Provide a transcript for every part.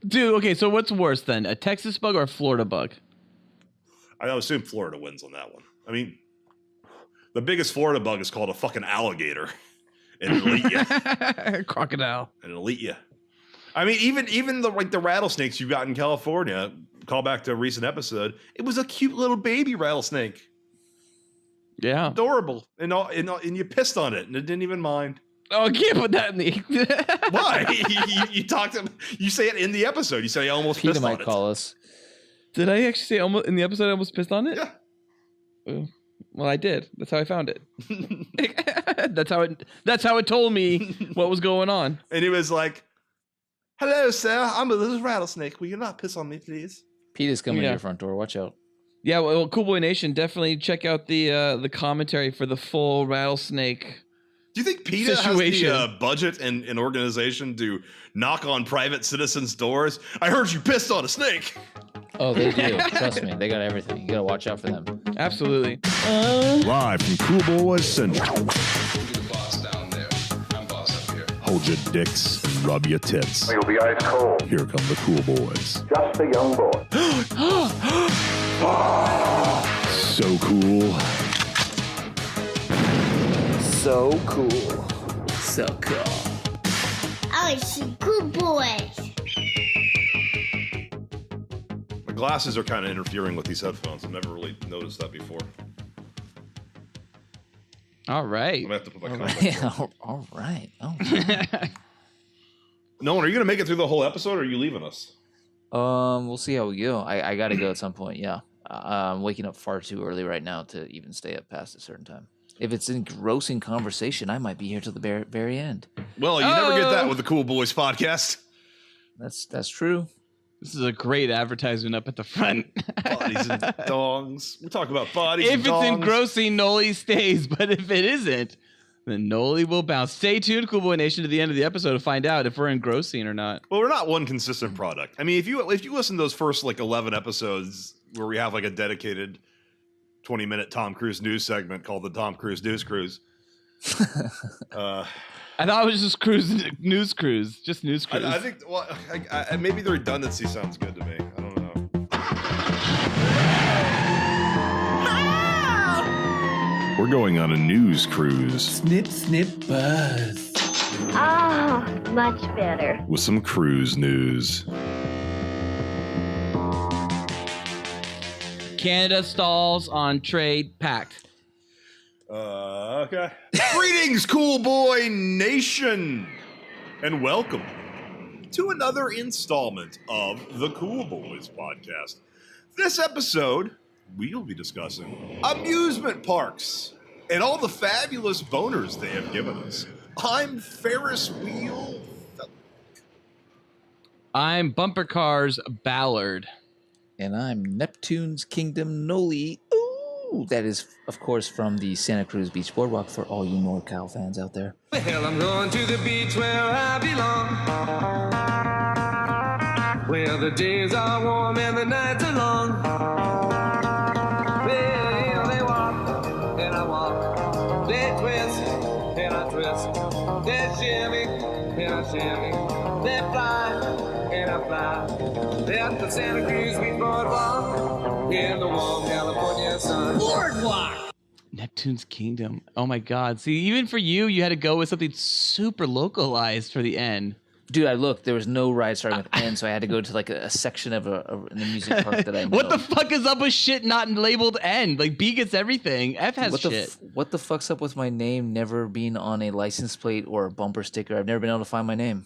Dude, okay, so what's worse then? A Texas bug or a Florida bug? I assume Florida wins on that one. I mean, the biggest Florida bug is called a fucking alligator. And it'll eat you. Crocodile. And it'll eat you. I mean, even the rattlesnakes you got in California, call back to a recent episode, it was a cute little baby rattlesnake. Yeah. Adorable. And you pissed on it and it didn't even mind. Oh, I can't put that in the... Why? you talked to... You say it in the episode. You say I almost Peter pissed on it. might call us. Did I actually say almost in the episode I almost pissed on it? Yeah. Well, I did. That's how I found it. That's how it told me what was going on. And he was like, "Hello, sir. I'm a little rattlesnake. Will you not piss on me, please?" Peter's coming to your front door. Watch out. Yeah, well, Cool Boy Nation, definitely check out the commentary for the full rattlesnake. Do you think PETA has the budget and organization to knock on private citizens' doors? I heard you pissed on a snake. Oh, they do. Trust me. They got everything. You got to watch out for them. Absolutely. Live from Cool Boys Central. You're the boss down there. I'm boss up here. Hold your dicks and rub your tits. You'll be ice cold. Here come the Cool Boys. Just a young boy. So cool. So cool. So cool. I see Cool Boys. My glasses are kind of interfering with these headphones. I've never really noticed that before. All right. I'm going to have to put my All right. Nolan, are you going to make it through the whole episode or are you leaving us? We'll see how we go. I got to go at some point, yeah. I'm waking up far too early right now to even stay up past a certain time. If it's engrossing conversation, I might be here till the very end. Well, you never get that with the Cool Boys podcast. That's true. This is a great advertisement up at the front. Bodies and dongs. We talk about bodies If and it's dongs. engrossing, Noli stays. But if it isn't, then Noli will bounce. Stay tuned, Cool Boy Nation, to the end of the episode to find out if we're engrossing or not. Well, we're not one consistent product. I mean, if you listen to those first 11 episodes where we have a dedicated 20-minute Tom Cruise news segment called the Tom Cruise News Cruise. I thought it was just news cruise. Just news cruise. I think, maybe the redundancy sounds good to me. I don't know. We're going on a news cruise. Snip, snip, buzz. Oh, much better. With some cruise news. Canada stalls on trade pact. Okay. Greetings, Cool Boy Nation, and welcome to another installment of the Cool Boys podcast. This episode, we'll be discussing amusement parks and all the fabulous boners they have given us. I'm Ferris Wheel. I'm Bumper Cars Ballard. And I'm Neptune's Kingdom Noli. Ooh, that is, of course, from the Santa Cruz Beach Boardwalk for all you NorCal fans out there. Well, I'm going to the beach where I belong, where the days are warm and the nights are long. Well, they walk and I walk, they twist and I twist, they shimmy and I shimmy, they fly and I fly. They're at the Santa Cruz Beach Boardwalk in the warm California sun. Boardwalk! Neptune's Kingdom. Oh my God. See, even for you, you had to go with something super localized for the end. Dude, I looked. There was no ride starting with N, so I had to go to a section of an amusement park that I know. What the fuck is up with shit not labeled N? Like, B gets everything. F has shit. What the fuck's up with my name never being on a license plate or a bumper sticker? I've never been able to find my name.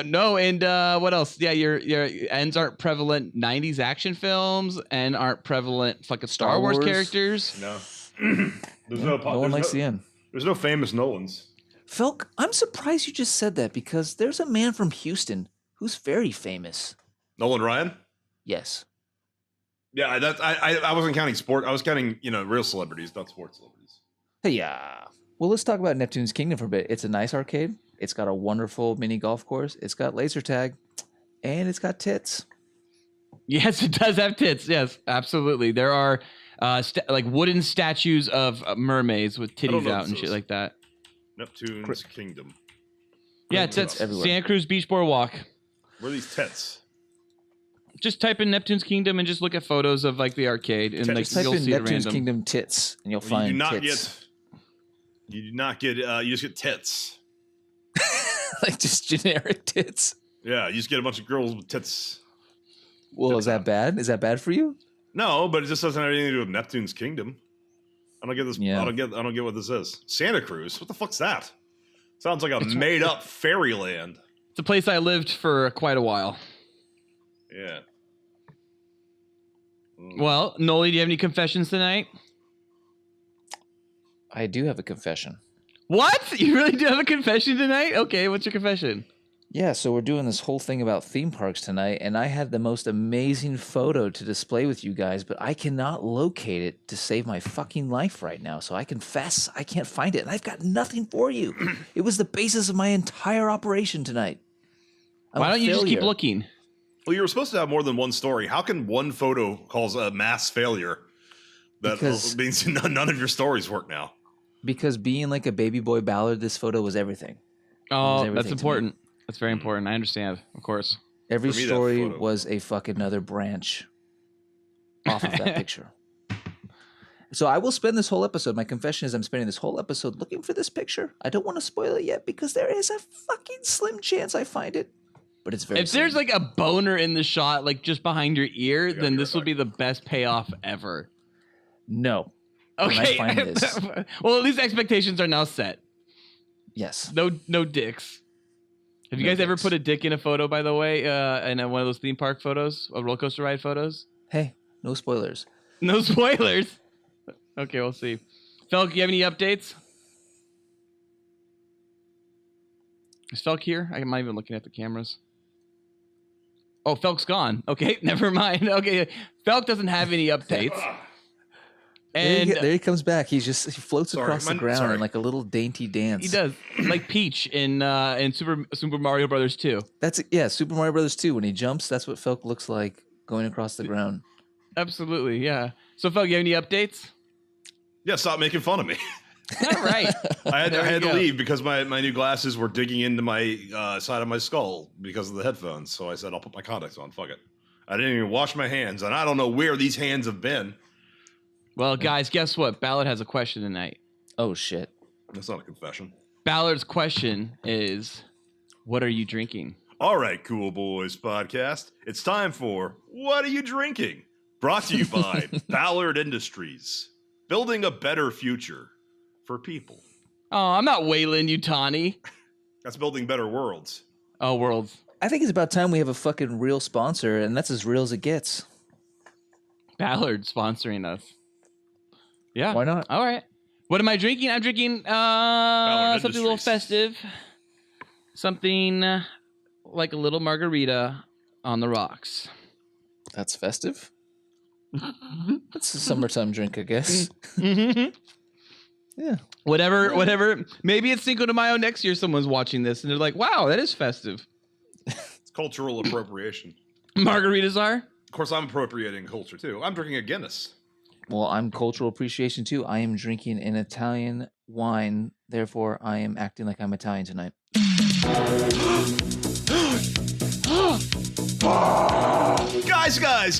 No, and what else? Yeah, your N's aren't prevalent 90s action films and aren't prevalent fucking Star Wars characters. No. No one likes the N. There's no famous Nolans. Felk, I'm surprised you just said that because there's a man from Houston who's very famous. Nolan Ryan? Yes. Yeah, I wasn't counting sport. I was counting, real celebrities, not sports celebrities. Hey, yeah. Well, let's talk about Neptune's Kingdom for a bit. It's a nice arcade. It's got a wonderful mini golf course. It's got laser tag, and it's got tits. Yes, it does have tits. Yes, absolutely. There are wooden statues of mermaids with titties out and shit like that. Neptune's Kingdom. Yeah, tits. Santa Cruz Beach Boardwalk. Where are these tits? Just type in Neptune's Kingdom and just look at photos of like the arcade and like Just type you'll in see Neptune's random. Kingdom tits, and you'll You find do not tits. you do not get. You just get tits. Like just generic tits. Yeah, you just get a bunch of girls with tits. Well, is that bad? Is that bad for you? No, but it just doesn't have anything to do with Neptune's Kingdom. I don't get this. Yeah. I don't get what this is. Santa Cruz. What the fuck's that? Sounds like a made up fairyland. It's a place I lived for quite a while. Yeah. Well, Noli, do you have any confessions tonight? I do have a confession. What? You really do have a confession tonight? Okay, what's your confession? Yeah, so we're doing this whole thing about theme parks tonight, and I had the most amazing photo to display with you guys, but I cannot locate it to save my fucking life right now. So I confess, I can't find it, and I've got nothing for you. It was the basis of my entire operation tonight. Why don't you just keep looking? Well, you were supposed to have more than one story. How can one photo cause a mass failure? That Because- means none of your stories work now. Because being like a baby boy Ballard, this photo was everything. Oh, everything that's to me. important. That's very important. I understand, of course. Every For me, that story photo- was a fucking other branch off of that picture. So I will spend this whole episode. My confession is I'm spending this whole episode looking for this picture. I don't want to spoil it yet because there is a fucking slim chance I find it. But it's very If there's slim. like a boner in the shot, like just behind your ear, gotta then be this right will back. be the best payoff ever. No. When I Okay. find this. Well, at least expectations are now set. Yes. No dicks. Have you No guys ever dicks. put a dick in a photo, by the way, in one of those theme park photos, roller coaster ride photos? Hey, no spoilers. No spoilers. Okay, we'll see. Felk, you have any updates? Is Felk here? I'm not even looking at the cameras. Oh, Felk's gone. Okay, never mind. Okay, Felk doesn't have any updates. And there he comes back. He floats Sorry, across the ground sorry. in like a little dainty dance. he does like Peach in Super Mario Brothers 2. That's Super Mario Brothers 2. When he jumps, that's what Felk looks like going across the ground. Absolutely, yeah. So Felk, you have any updates? Yeah, stop making fun of me. All right. I had There you to go. leave because my new glasses were digging into my side of my skull because of the headphones. So I said, I'll put my contacts on. Fuck it. I didn't even wash my hands, and I don't know where these hands have been. Well, guys, guess what? Ballard has a question tonight. Oh, shit. That's not a confession. Ballard's question is, what are you drinking? All right, Cool Boys Podcast. It's time for What Are You Drinking? Brought to you by Ballard Industries. Building a better future for people. Oh, I'm not Wayland Utani. That's building better worlds. Oh, worlds. I think it's about time we have a fucking real sponsor, and that's as real as it gets. Ballard sponsoring us. Yeah. Why not? All right. What am I drinking? I'm drinking something a little Industries. festive. Something like a little margarita on the rocks. That's festive. That's a summertime drink, I guess. Mm-hmm. Yeah. Whatever. Maybe it's Cinco de Mayo next year. Someone's watching this and they're like, wow, that is festive. It's cultural appropriation. Margaritas are? Of course, I'm appropriating culture too. I'm drinking a Guinness. Well, I'm cultural appreciation too. I am drinking an Italian wine, therefore I am acting like I'm Italian tonight.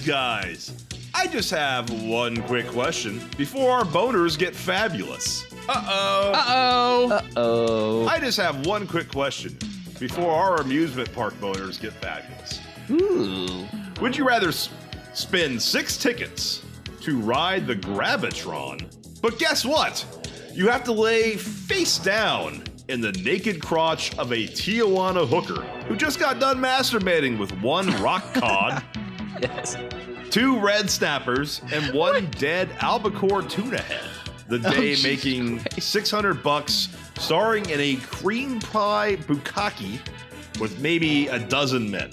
Guys. I just have one quick question before our boners get fabulous. Uh-oh. Uh-oh. Uh-oh. I just have one quick question before our amusement park boners get fabulous. Ooh. Would you rather spend 6 tickets to ride the Gravitron, but guess what? You have to lay face down in the naked crotch of a Tijuana hooker who just got done masturbating with 1 rock cod, Yes. 2 red snappers, and 1 dead albacore tuna head. The day Jesus making Christ. $600, starring in a cream pie bukkake with maybe a dozen men.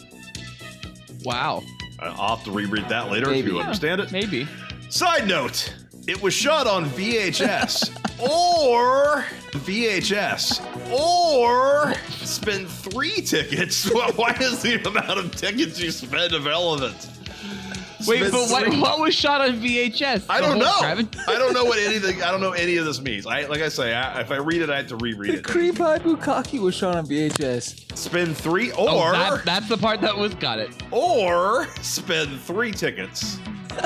Wow. I'll have to reread that later if Maybe. you understand it. Maybe. Side note, it was shot on VHS or spend 3 tickets. Why is the amount of tickets you spend irrelevant? Wait, Spin but three- what was shot on VHS? I don't The know. whole I don't know what anything. I don't know any of this means. Like I say, if I read it, I have to reread The it. Cream Pie Bukkake was shot on VHS. Spin 3 Oh, or that's the part that was got it. or spend 3 tickets.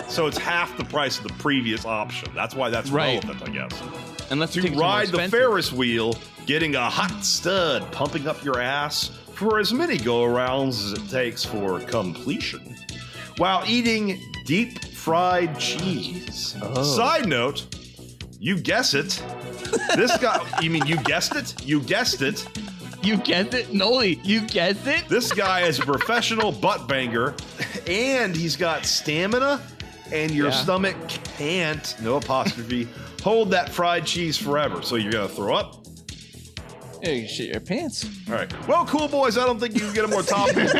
So it's half the price of the previous option. That's why that's Right. relevant, I guess. Unless To ride the Ferris wheel, getting a hot stud pumping up your ass for as many go-arounds as it takes for completion, while eating deep fried cheese. Oh. Side note, you guess it. This guy, you mean you guessed it? You guessed it. You guessed it, Noli. You guessed it. This guy is a professional butt banger, and he's got stamina, and your stomach can't, no apostrophe, hold that fried cheese forever. So you're gonna throw up. Yeah, you shit your pants. All right. Well, cool boys, I don't think you can get a more topic rather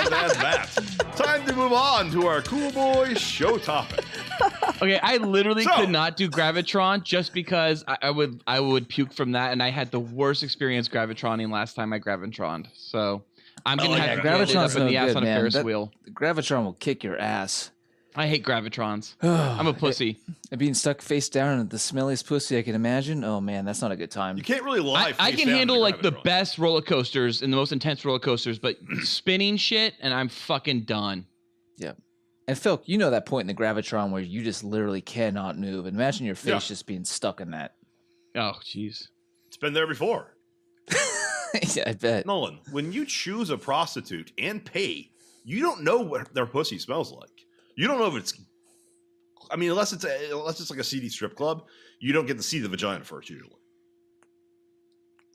than that. Time to move on to our cool boy show topic. Okay, I literally So- could not do Gravitron just because I would puke from that, and I had the worst experience Gravitroning last time I Gravitroned. So I'm gonna have to get lit up Gravitron's in no the ass good, on a man. Ferris That- wheel. Gravitron will kick your ass. I hate Gravitrons. I'm a pussy. And being stuck face down in the smelliest pussy I can imagine. Oh man, that's not a good time. You can't really lie. I face can down handle in like the Gravitron. best roller coasters and the most intense roller coasters, but spinning shit and I'm fucking done. Yeah. And Phil, you know that point in the Gravitron where you just literally cannot move. Imagine your face Yeah. just being stuck in that. Oh, jeez. It's been there before. Yeah, I bet. Nolan, when you choose a prostitute and pay, you don't know what their pussy smells like. You don't know if it's. I mean, unless it's like a seedy strip club, you don't get to see the vagina first usually.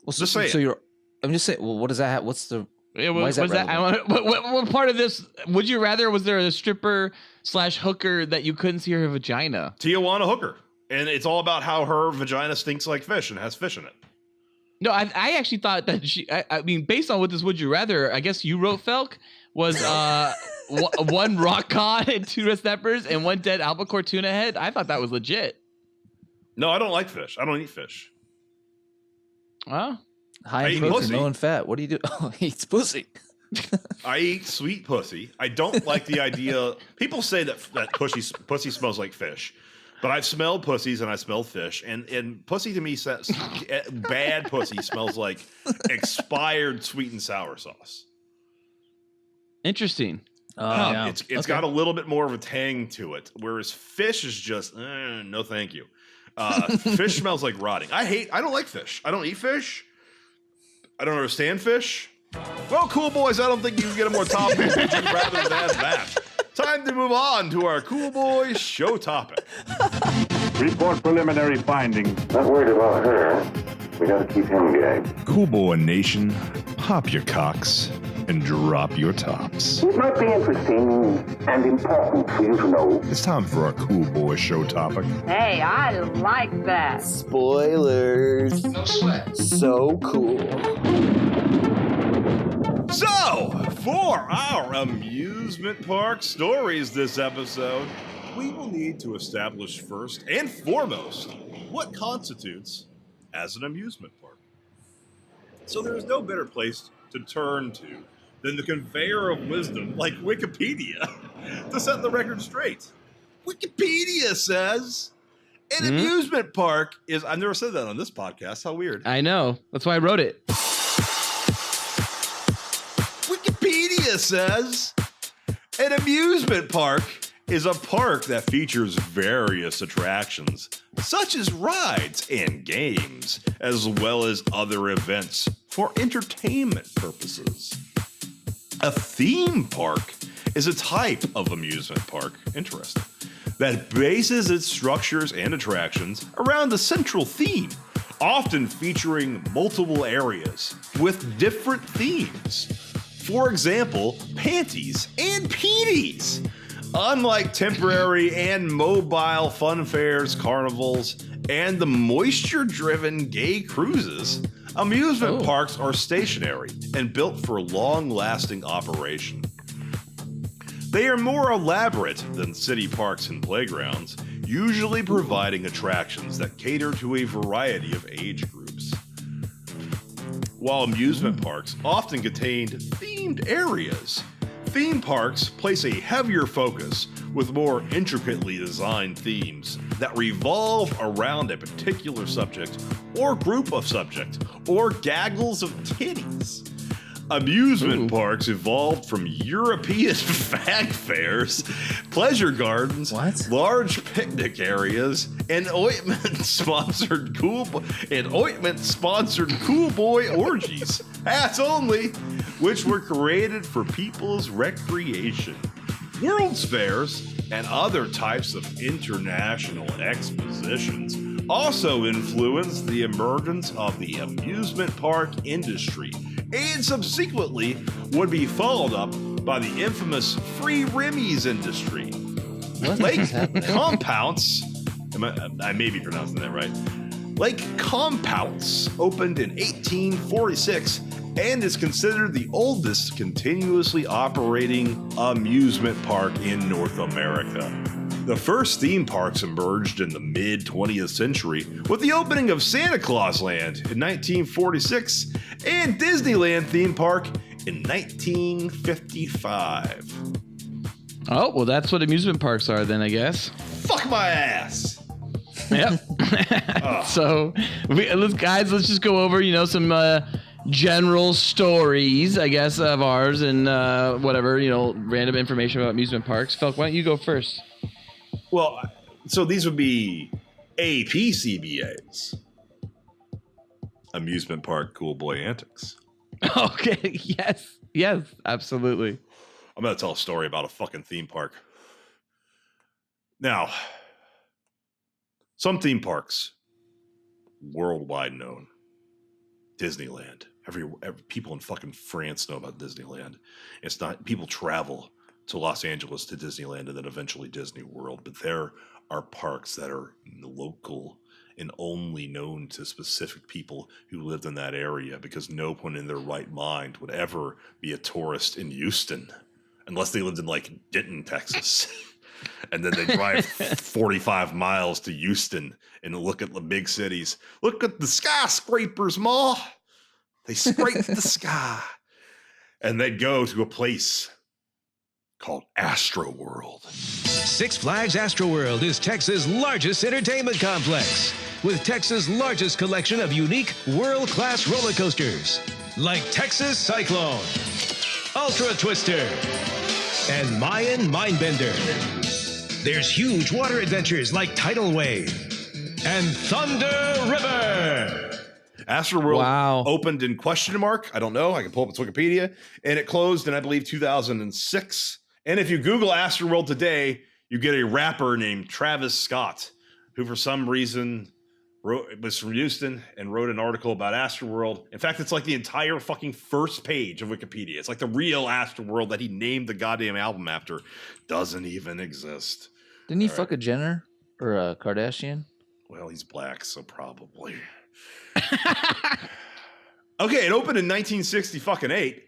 Well, Just say so it. you're. I'm just saying. Well, what does that have? What's the? Yeah, Why is that was that? I want, what part of this? Would you rather? Was there a stripper / hooker that you couldn't see her vagina? Tijuana hooker, and it's all about how her vagina stinks like fish and has fish in it. No, I actually thought that I mean, based on what this would you rather, I guess you wrote Felk was one rock cod and 2 red steppers and 1 dead albacore tuna head. I thought that was legit. No, I don't like fish. I don't eat fish. Well, High I in eat protein, pussy. low in fat. What do you do? Oh, he eats pussy. I eat sweet pussy. I don't like the idea. People say that pussy smells like fish, but I've smelled pussies and I smelled fish, and pussy to me says bad pussy smells like expired sweet and sour sauce. interesting. Yeah. It's Okay. got a little bit more of a tang to it, whereas fish is just no, thank you. Fish smells like rotting. I don't like fish. I don't eat fish. I don't understand fish. Well, cool boys, I don't think you can get a more topic rather than that. Time to move on to our cool boy show topic. Report preliminary findings. Not worried about her. We gotta keep him gagged. Cool Boy Nation, pop your cocks and drop your tops. It might be interesting and important for you to know. It's time for our Cool Boy show topic. Hey, I like that. Spoilers. No sweat. So cool. So, for our amusement park stories this episode, we will need to establish first and foremost what constitutes as an amusement park. So there is no better place to turn to than the conveyor of wisdom like Wikipedia to set the record straight. Wikipedia says an amusement park is, I've never said that on this podcast, how weird. I know. That's why I wrote it. Wikipedia says an amusement park is a park that features various attractions, such as rides and games, as well as other events for entertainment purposes. A theme park is a type of amusement park, interesting, that bases its structures and attractions around a central theme, often featuring multiple areas with different themes. For example, panties and peonies. Unlike temporary and mobile fun fairs, carnivals, and the moisture-driven gay cruises, amusement parks are stationary and built for long-lasting operation. They are more elaborate than city parks and playgrounds, usually providing attractions that cater to a variety of age groups. While amusement parks often contained themed areas Theme parks place a heavier focus with more intricately designed themes that revolve around a particular subject or group of subjects or gaggles of titties. Amusement parks evolved from European fag fairs, pleasure gardens, large picnic areas, and ointment-sponsored cool boy orgies, hats only, which were created for people's recreation. World's fairs and other types of international expositions also influenced the emergence of the amusement park industry, and subsequently would be followed up by the infamous free Remy's industry. Lake Compounce, I may be pronouncing that right. Lake Compounce opened in 1846 and is considered the oldest continuously operating amusement park in North America. The first theme parks emerged in the mid-20th century with the opening of Santa Claus Land in 1946 and Disneyland theme park in 1955. Oh, well, that's what amusement parks are then, I guess. Fuck my ass! Yep. So, let's just go over, some general stories, I guess, of ours and whatever, random information about amusement parks. Felk, why don't you go first? Well, so these would be APCBAs. Amusement Park Cool Boy Antics. Okay, yes, absolutely. I'm going to tell a story about a fucking theme park. Now, some theme parks, worldwide known. Disneyland. Every people in fucking France know about Disneyland. It's not, people travel to Los Angeles to Disneyland and then eventually Disney World, but there are parks that are local and only known to specific people who lived in that area, because no one in their right mind would ever be a tourist in Houston unless they lived in like Denton, Texas. And then they drive 45 miles to Houston and look at the big cities. Look at the skyscrapers, Ma. They scrape the sky. And they'd go to a place called Astro World. Six Flags Astro World is Texas' largest entertainment complex, with Texas' largest collection of unique world-class roller coasters, like Texas Cyclone, Ultra Twister, and Mayan Mindbender. There's huge water adventures like Tidal Wave and Thunder River. Astro World opened in ? I don't know. I can pull up its Wikipedia. And it closed in, I believe, 2006. And if you Google Astro World today, you get a rapper named Travis Scott, who for some reason was from Houston and wrote an article about Astro World. In fact, it's like the entire fucking first page of Wikipedia. It's like the real Astro World that he named the goddamn album after doesn't even exist. Didn't he fuck a Jenner or a Kardashian? Well, he's black, so probably. Okay, it opened in 1968,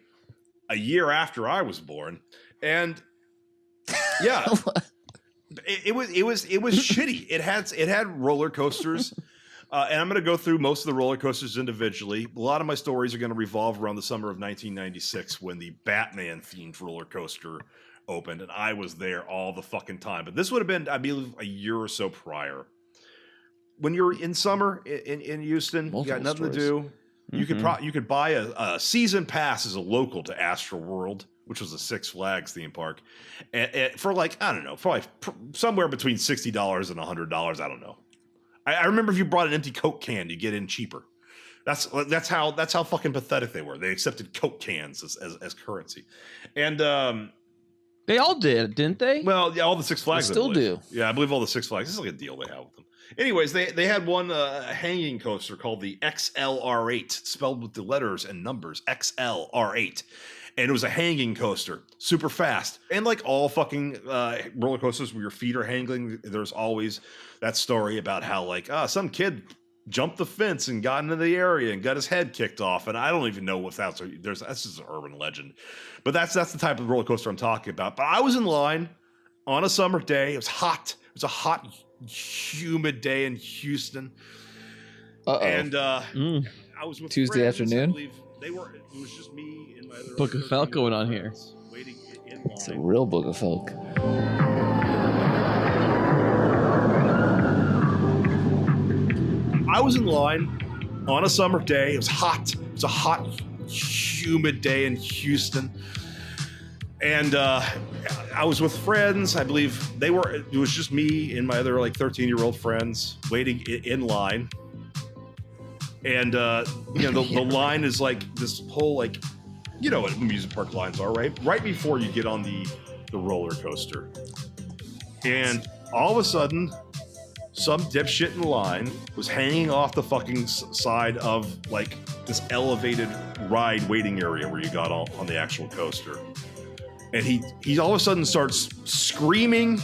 a year after I was born, and yeah, it was shitty. It had roller coasters, and I'm going to go through most of the roller coasters individually. A lot of my stories are going to revolve around the summer of 1996 when the Batman themed roller coaster opened, and I was there all the fucking time. But this would have been, I believe, a year or so prior. When you're in summer in Houston, you got nothing to do. You could buy a season pass as a local to Astro World, which was a Six Flags theme park, and for like, I don't know, probably somewhere between $60 and $100. I don't know. I remember if you brought an empty Coke can, you get in cheaper. That's how fucking pathetic they were. They accepted Coke cans as currency, and they all did, didn't they? Well, yeah, all the Six Flags they still do. Yeah, I believe all the Six Flags. This is like a deal they have with them. Anyways, they had one hanging coaster called the XLR8, spelled with the letters and numbers, XLR8. And it was a hanging coaster, super fast. And like all fucking roller coasters where your feet are hanging, there's always that story about how like, some kid jumped the fence and got into the area and got his head kicked off. And I don't even know if that's just an urban legend. But that's the type of roller coaster I'm talking about. But I was in line on a summer day. It was hot. It was a hot, humid day in Houston. And I was with Tuesday friends, afternoon. I believe it was just me and my other Book of Falco going on here. Waiting It's a real book of folk. I was in line on a summer day. It was hot. It was a hot, humid day in Houston. And I was with friends. I believe it was just me and my other 13-year-old friends waiting in line. And, the line is like this whole, what amusement park lines are, right? Right before you get on the roller coaster. And all of a sudden, some dipshit in line was hanging off the fucking side of, this elevated ride waiting area where you got on the actual coaster. And he all of a sudden starts screaming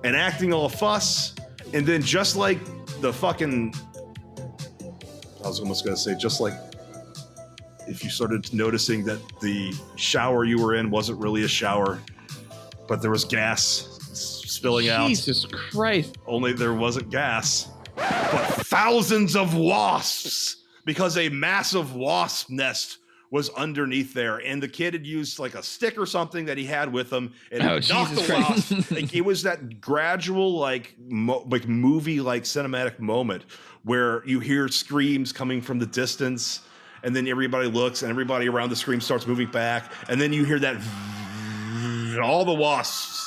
and acting all fuss. And then just like the fucking... I was almost going to say, just like if you started noticing that the shower you were in wasn't really a shower, but there was gas spilling out. Jesus Christ. Only there wasn't gas, but thousands of wasps, because a massive wasp nest was underneath there, and the kid had used a stick or something that he had with him, and knocked the wasp. It was that gradual, movie cinematic moment where you hear screams coming from the distance, and then everybody looks, and everybody around the scream starts moving back, and then you hear that all the wasps.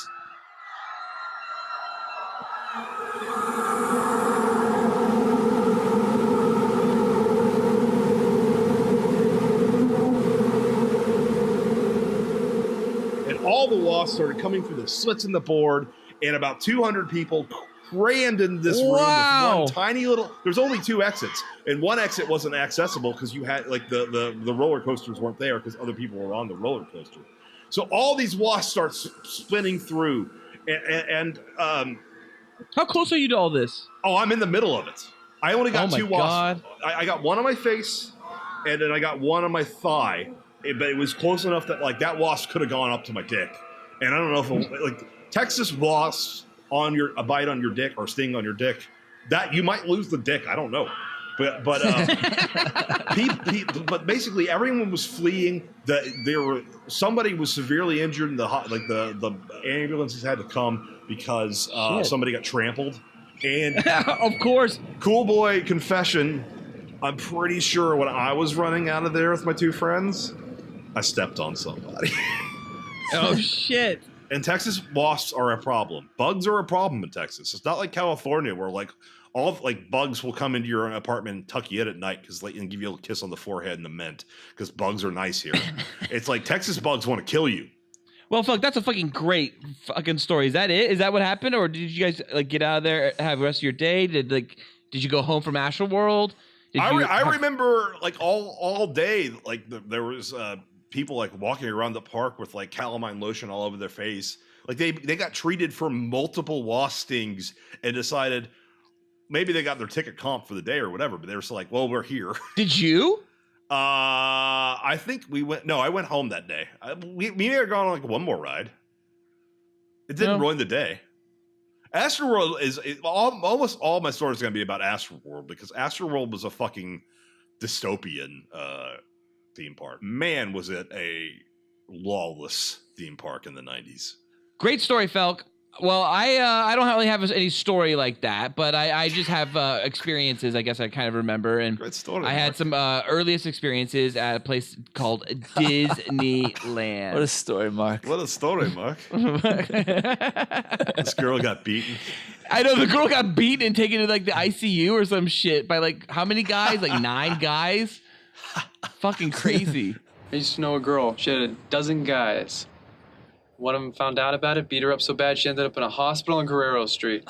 All the wasps started coming through the slits in the board, and about 200 people crammed in this room with one tiny little... There's only 2 exits, and one exit wasn't accessible because you had, the roller coasters weren't there because other people were on the roller coaster. So all these wasps start spinning through, and how close are you to all this? Oh, I'm in the middle of it. I only got 2 wasps. God. I got one on my face, and then I got one on my thigh. But it was close enough that that wasp could have gone up to my dick, and I don't know if Texas wasps a bite on your dick or sting on your dick, that you might lose the dick. I don't know, but but basically everyone was fleeing. Somebody was severely injured, and the ambulances had to come because somebody got trampled. And of course, cool boy confession. I'm pretty sure when I was running out of there with my 2 friends, I stepped on somebody. Oh, shit. And Texas wasps are a problem. Bugs are a problem in Texas. It's not like California where all bugs will come into your apartment and tuck you in at night and give you a kiss on the forehead and the mint because bugs are nice here. It's like Texas bugs want to kill you. Well, fuck, that's a fucking great fucking story. Is that it? Is that what happened? Or did you guys get out of there, have the rest of your day? Did you go home from Astral World? I remember all day, there was people walking around the park with calamine lotion all over their face. They got treated for multiple wasp stings and decided maybe they got their ticket comp for the day or whatever, but they were still well, we're here. Did you? I think we went. No, I went home that day. We may have gone on one more ride. It didn't ruin the day. Astroworld almost all my stories are going to be about Astroworld because Astroworld was a fucking dystopian theme park. Man, was it a lawless theme park in the 90s. Great story, Felk. Well, I don't really have any story like that, but I just have experiences. I guess I kind of remember, and great story, I had some earliest experiences at a place called Disneyland. What a story, Mark. What a story, Mark. This girl got beaten. I know the girl got beaten and taken to the ICU or some shit by how many guys? 9 guys. Fucking crazy. I used to know a girl. She had a dozen guys. One of them found out about it, beat her up so bad she ended up in a hospital on Guerrero Street.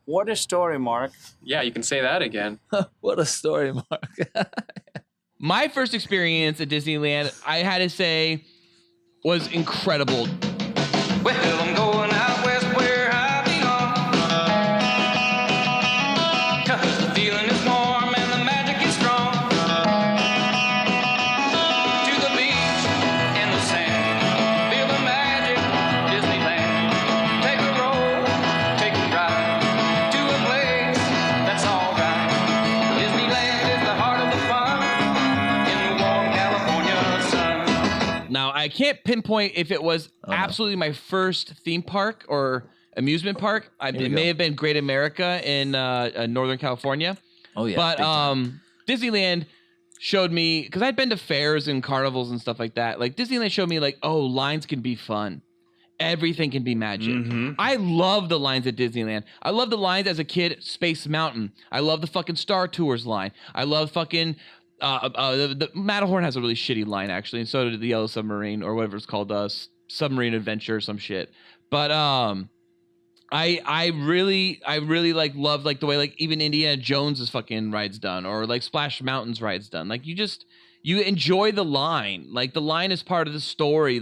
What a story, Mark. Yeah, you can say that again. What a story, Mark. My first experience at Disneyland, I had to say, was incredible. Well, I'm going out west where I belong. 'Cause the feeling is warm and the magic is strong. To the beach and the sand. Feel the magic, Disneyland. Take a roll, take a ride. To a place that's alright. Disneyland is the heart of the fun. In the warm California sun. Now, I can't pinpoint if it was absolutely my first theme park or amusement park. It may have been Great America in Northern California. Oh yeah. But Disneyland showed me, because I'd been to fairs and carnivals and stuff like that. Like Disneyland showed me like, oh, lines can be fun. Everything can be magic. I love the lines at Disneyland. I love the lines as a kid, Space Mountain. I love the fucking Star Tours line. I love fucking the Matterhorn has a really shitty line actually, and so did the Yellow Submarine or whatever it's called, Submarine Adventure or some shit. But I really like love like the way like even Indiana Jones's fucking ride's done, or like Splash Mountain's ride's done. Like you enjoy the line. Like the line is part of the story.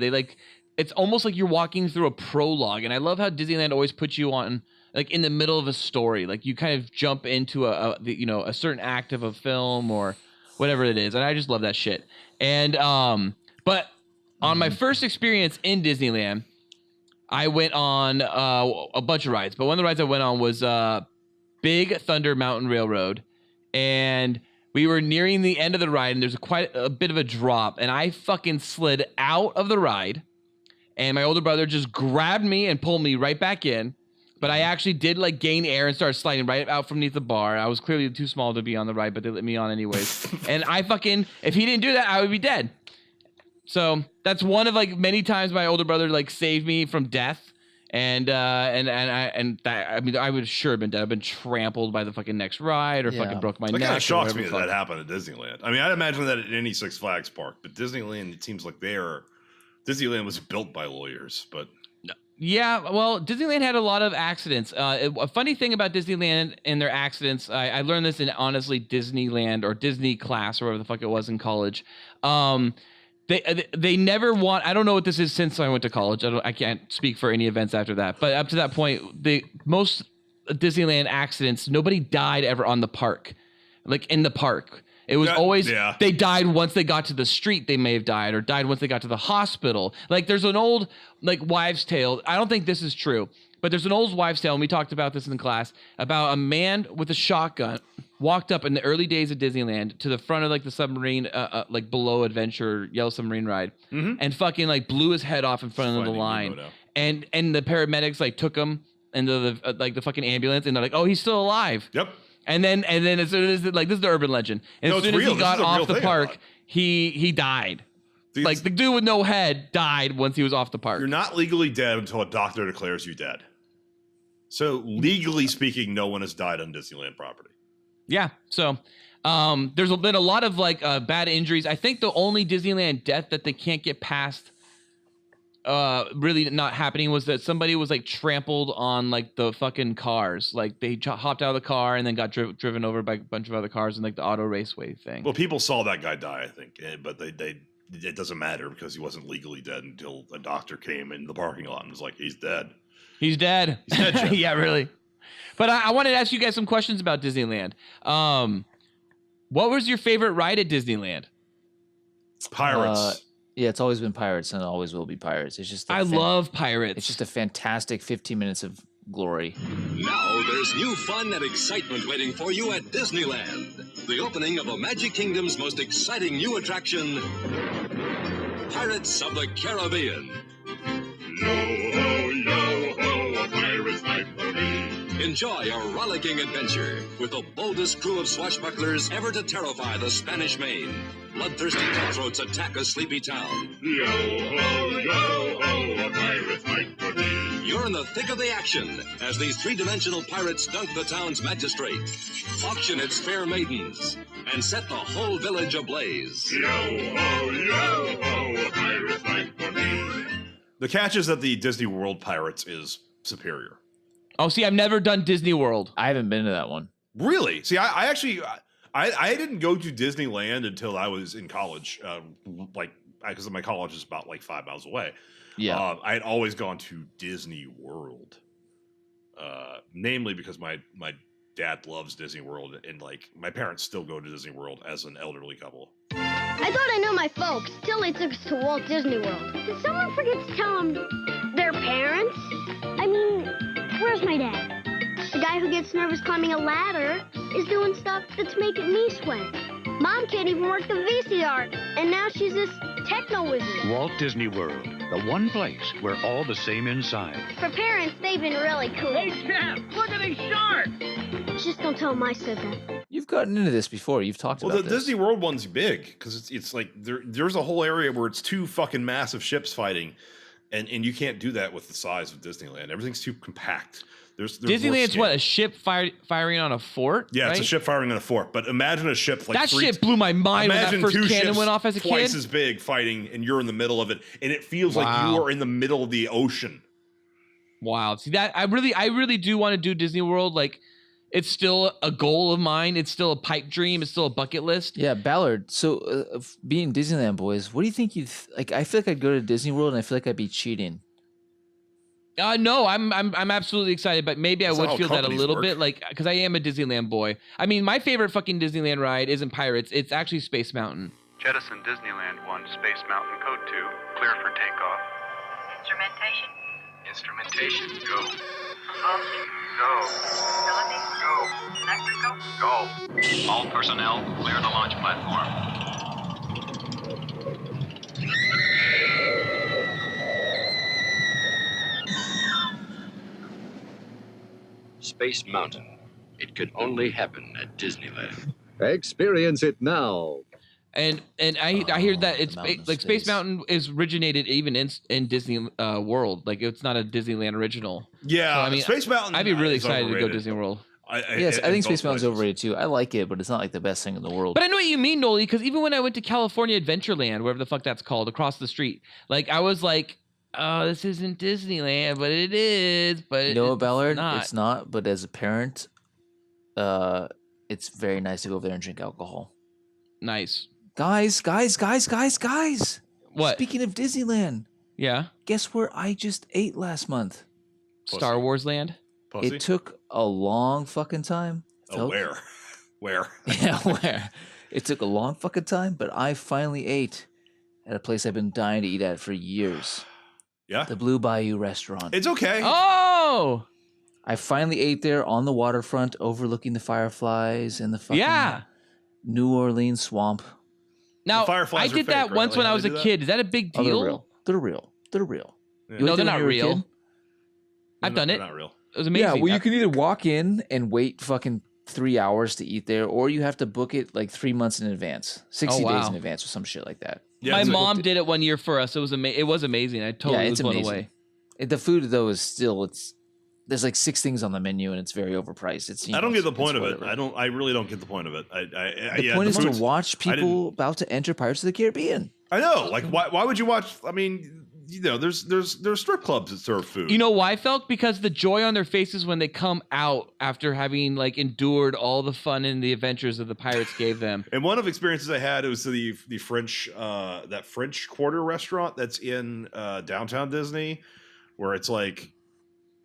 It's almost like you're walking through a prologue, and I love how Disneyland always puts you on like in the middle of a story. Like you kind of jump into a certain act of a film or whatever it is, and I just love that shit. And but on my first experience in Disneyland, I went on a bunch of rides, but one of the rides I went on was Big Thunder Mountain Railroad, and we were nearing the end of the ride, and there's quite a bit of a drop, and I fucking slid out of the ride. And my older brother just grabbed me and pulled me right back in. But I actually did like gain air and started sliding right out from beneath the bar. I was clearly too small to be on the ride, but they let me on anyways. And if he didn't do that, I would be dead. So that's one of like many times my older brother like saved me from death. I would sure have been dead. I've been trampled by the fucking next ride or fucking broke my neck. That kind of shocks me that happened at Disneyland. I mean, I'd imagine that at any Six Flags park, but Disneyland, it seems like Disneyland was built by lawyers, but yeah, well, Disneyland had a lot of accidents. A funny thing about Disneyland and their accidents, I learned this in honestly Disneyland or Disney class or whatever the fuck it was in college. They never want. I don't know what this is since I went to college. I can't speak for any events after that. But up to that point, most Disneyland accidents, nobody died ever on the park, like in the park. It was always, they died once they got to the street, they may have died, or died once they got to the hospital. Like there's an old like wives' tale. I don't think this is true, but there's an old wives' tale, and we talked about this in the class, about a man with a shotgun walked up in the early days of Disneyland to the front of like the submarine, like below Adventure, Yellow Submarine ride, and fucking like blew his head off in front of the line. And the paramedics like took him into the fucking ambulance, and they're like, oh, he's still alive. Yep. And then as soon as like, this is the urban legend. And as soon as he got off the park, he died. Like the dude with no head died once he was off the park. You're not legally dead until a doctor declares you dead. So legally speaking, no one has died on Disneyland property. Yeah. So there's been a lot of like bad injuries. I think the only Disneyland death that they can't get past really not happening was that somebody was like trampled on like the fucking cars. Like they hopped out of the car and then got driven over by a bunch of other cars in like the auto raceway thing. Well, people saw that guy die, I think, but it doesn't matter because he wasn't legally dead until a doctor came in the parking lot and was like, he's dead. He's dead. He's dead, Jeff. Yeah, really. But I wanted to ask you guys some questions about Disneyland. What was your favorite ride at Disneyland? Pirates. Yeah, it's always been Pirates and it always will be Pirates. It's just I love Pirates. It's just a fantastic 15 minutes of glory. Now there's new fun and excitement waiting for you at Disneyland. The opening of the Magic Kingdom's most exciting new attraction, Pirates of the Caribbean. Yo-ho, a pirate's life for me. Enjoy a rollicking adventure with the boldest crew of swashbucklers ever to terrify the Spanish Main. Bloodthirsty cutthroats attack a sleepy town. Yo-ho, a pirate's life for me. You're in the thick of the action as these three-dimensional pirates dunk the town's magistrate, auction its fair maidens, and set the whole village ablaze. Yo-ho, a pirate's life for me. The catch is that the Disney World Pirates is superior. Oh, see, I've never done Disney World. I haven't been to that one. Really? See, I actually didn't go to Disneyland until I was in college, because my college is about like 5 miles away. Yeah. I had always gone to Disney World, namely because my dad loves Disney World, and like my parents still go to Disney World as an elderly couple. I thought I knew my folks till they took us to Walt Disney World. Did someone forget to tell them their parents? I mean, where's my dad? The guy who gets nervous climbing a ladder is doing stuff that's making me sweat. Mom can't even work the VCR, and now she's this techno wizard. Walt Disney World, the one place where all the same inside. For parents, they've been really cool. Hey, Jeff, look at these sharks! Just don't tell them I said that. You've gotten into this before. You've talked about the this. Disney World one's big because it's like there's a whole area where it's two fucking massive ships fighting, and you can't do that with the size of Disneyland. Everything's too compact. There's Disneyland's what, a ship firing on a fort? Yeah, right? it's a ship firing on a fort. But imagine a ship like that shit blew my mind when that first cannon went off as a kid. Twice as big fighting, and you're in the middle of it, and it feels like you are in the middle of the ocean. Wow, see that I really do want to do Disney World. Like, it's still a goal of mine. It's still a pipe dream. It's still a bucket list. Yeah, Ballard. So, being Disneyland boys, what do you think you'd like? I feel like I'd go to Disney World, and I feel like I'd be cheating. No, I'm absolutely excited, but maybe I would feel that a little bit, like, because I am a Disneyland boy. I mean, my favorite fucking Disneyland ride isn't Pirates. It's actually Space Mountain. Jettison Disneyland 1, Space Mountain Code 2, clear for takeoff. Instrumentation. Instrumentation, go. Propulsion. Go. Facility. Go. Electrical. Go. All personnel, clear the launch platform. Space Mountain. It could only happen at Disneyland. Experience it now. And I hear that it's like Space Mountain is originated even in Disney World. Like, it's not a Disneyland original. Yeah, so, I mean, Space Mountain. I'd be really excited overrated. to go Disney World. I think Space Mountain's overrated too. I like it, but it's not like the best thing in the world. But I know what you mean, Noli, because even when I went to California Adventureland, wherever the fuck that's called, across the street, like, I was like, oh, this isn't Disneyland, but it is. But you know what, Ballard? not. It's not. But as a parent, it's very nice to go over there and drink alcohol. Nice. Guys. What? Speaking of Disneyland. Yeah. Guess where I just ate last month? Star Wars Land. Pussy? It took a long fucking time. Oh, where? Yeah, where? It took a long fucking time, but I finally ate at a place I've been dying to eat at for years. Yeah. The Blue Bayou restaurant. It's okay. Oh! I finally ate there on the waterfront, overlooking the fireflies and the fucking New Orleans swamp. Now, I did that once when I was a kid. Is that a big deal? They're real. Yeah. No, they're not real. I've done it. They're not real. It was amazing. Yeah, well, you can either walk in and wait fucking 3 hours to eat there, or you have to book it like 3 months in advance, 60 days in advance, or some shit like that. Yeah, my mom did it one year for us. It was amazing. I totally was blown away. The food though is still there's like 6 things on the menu and it's very overpriced. I don't get the point of it. I really don't get the point of it. The point is to watch people about to enter Pirates of the Caribbean. I know. Like, why would you watch? I mean, you know, there's strip clubs that serve food. You know why, Felk? Because the joy on their faces when they come out after having like endured all the fun and the adventures that the pirates gave them. And one of the experiences I had, it was the French that French Quarter restaurant that's in downtown Disney, where it's like,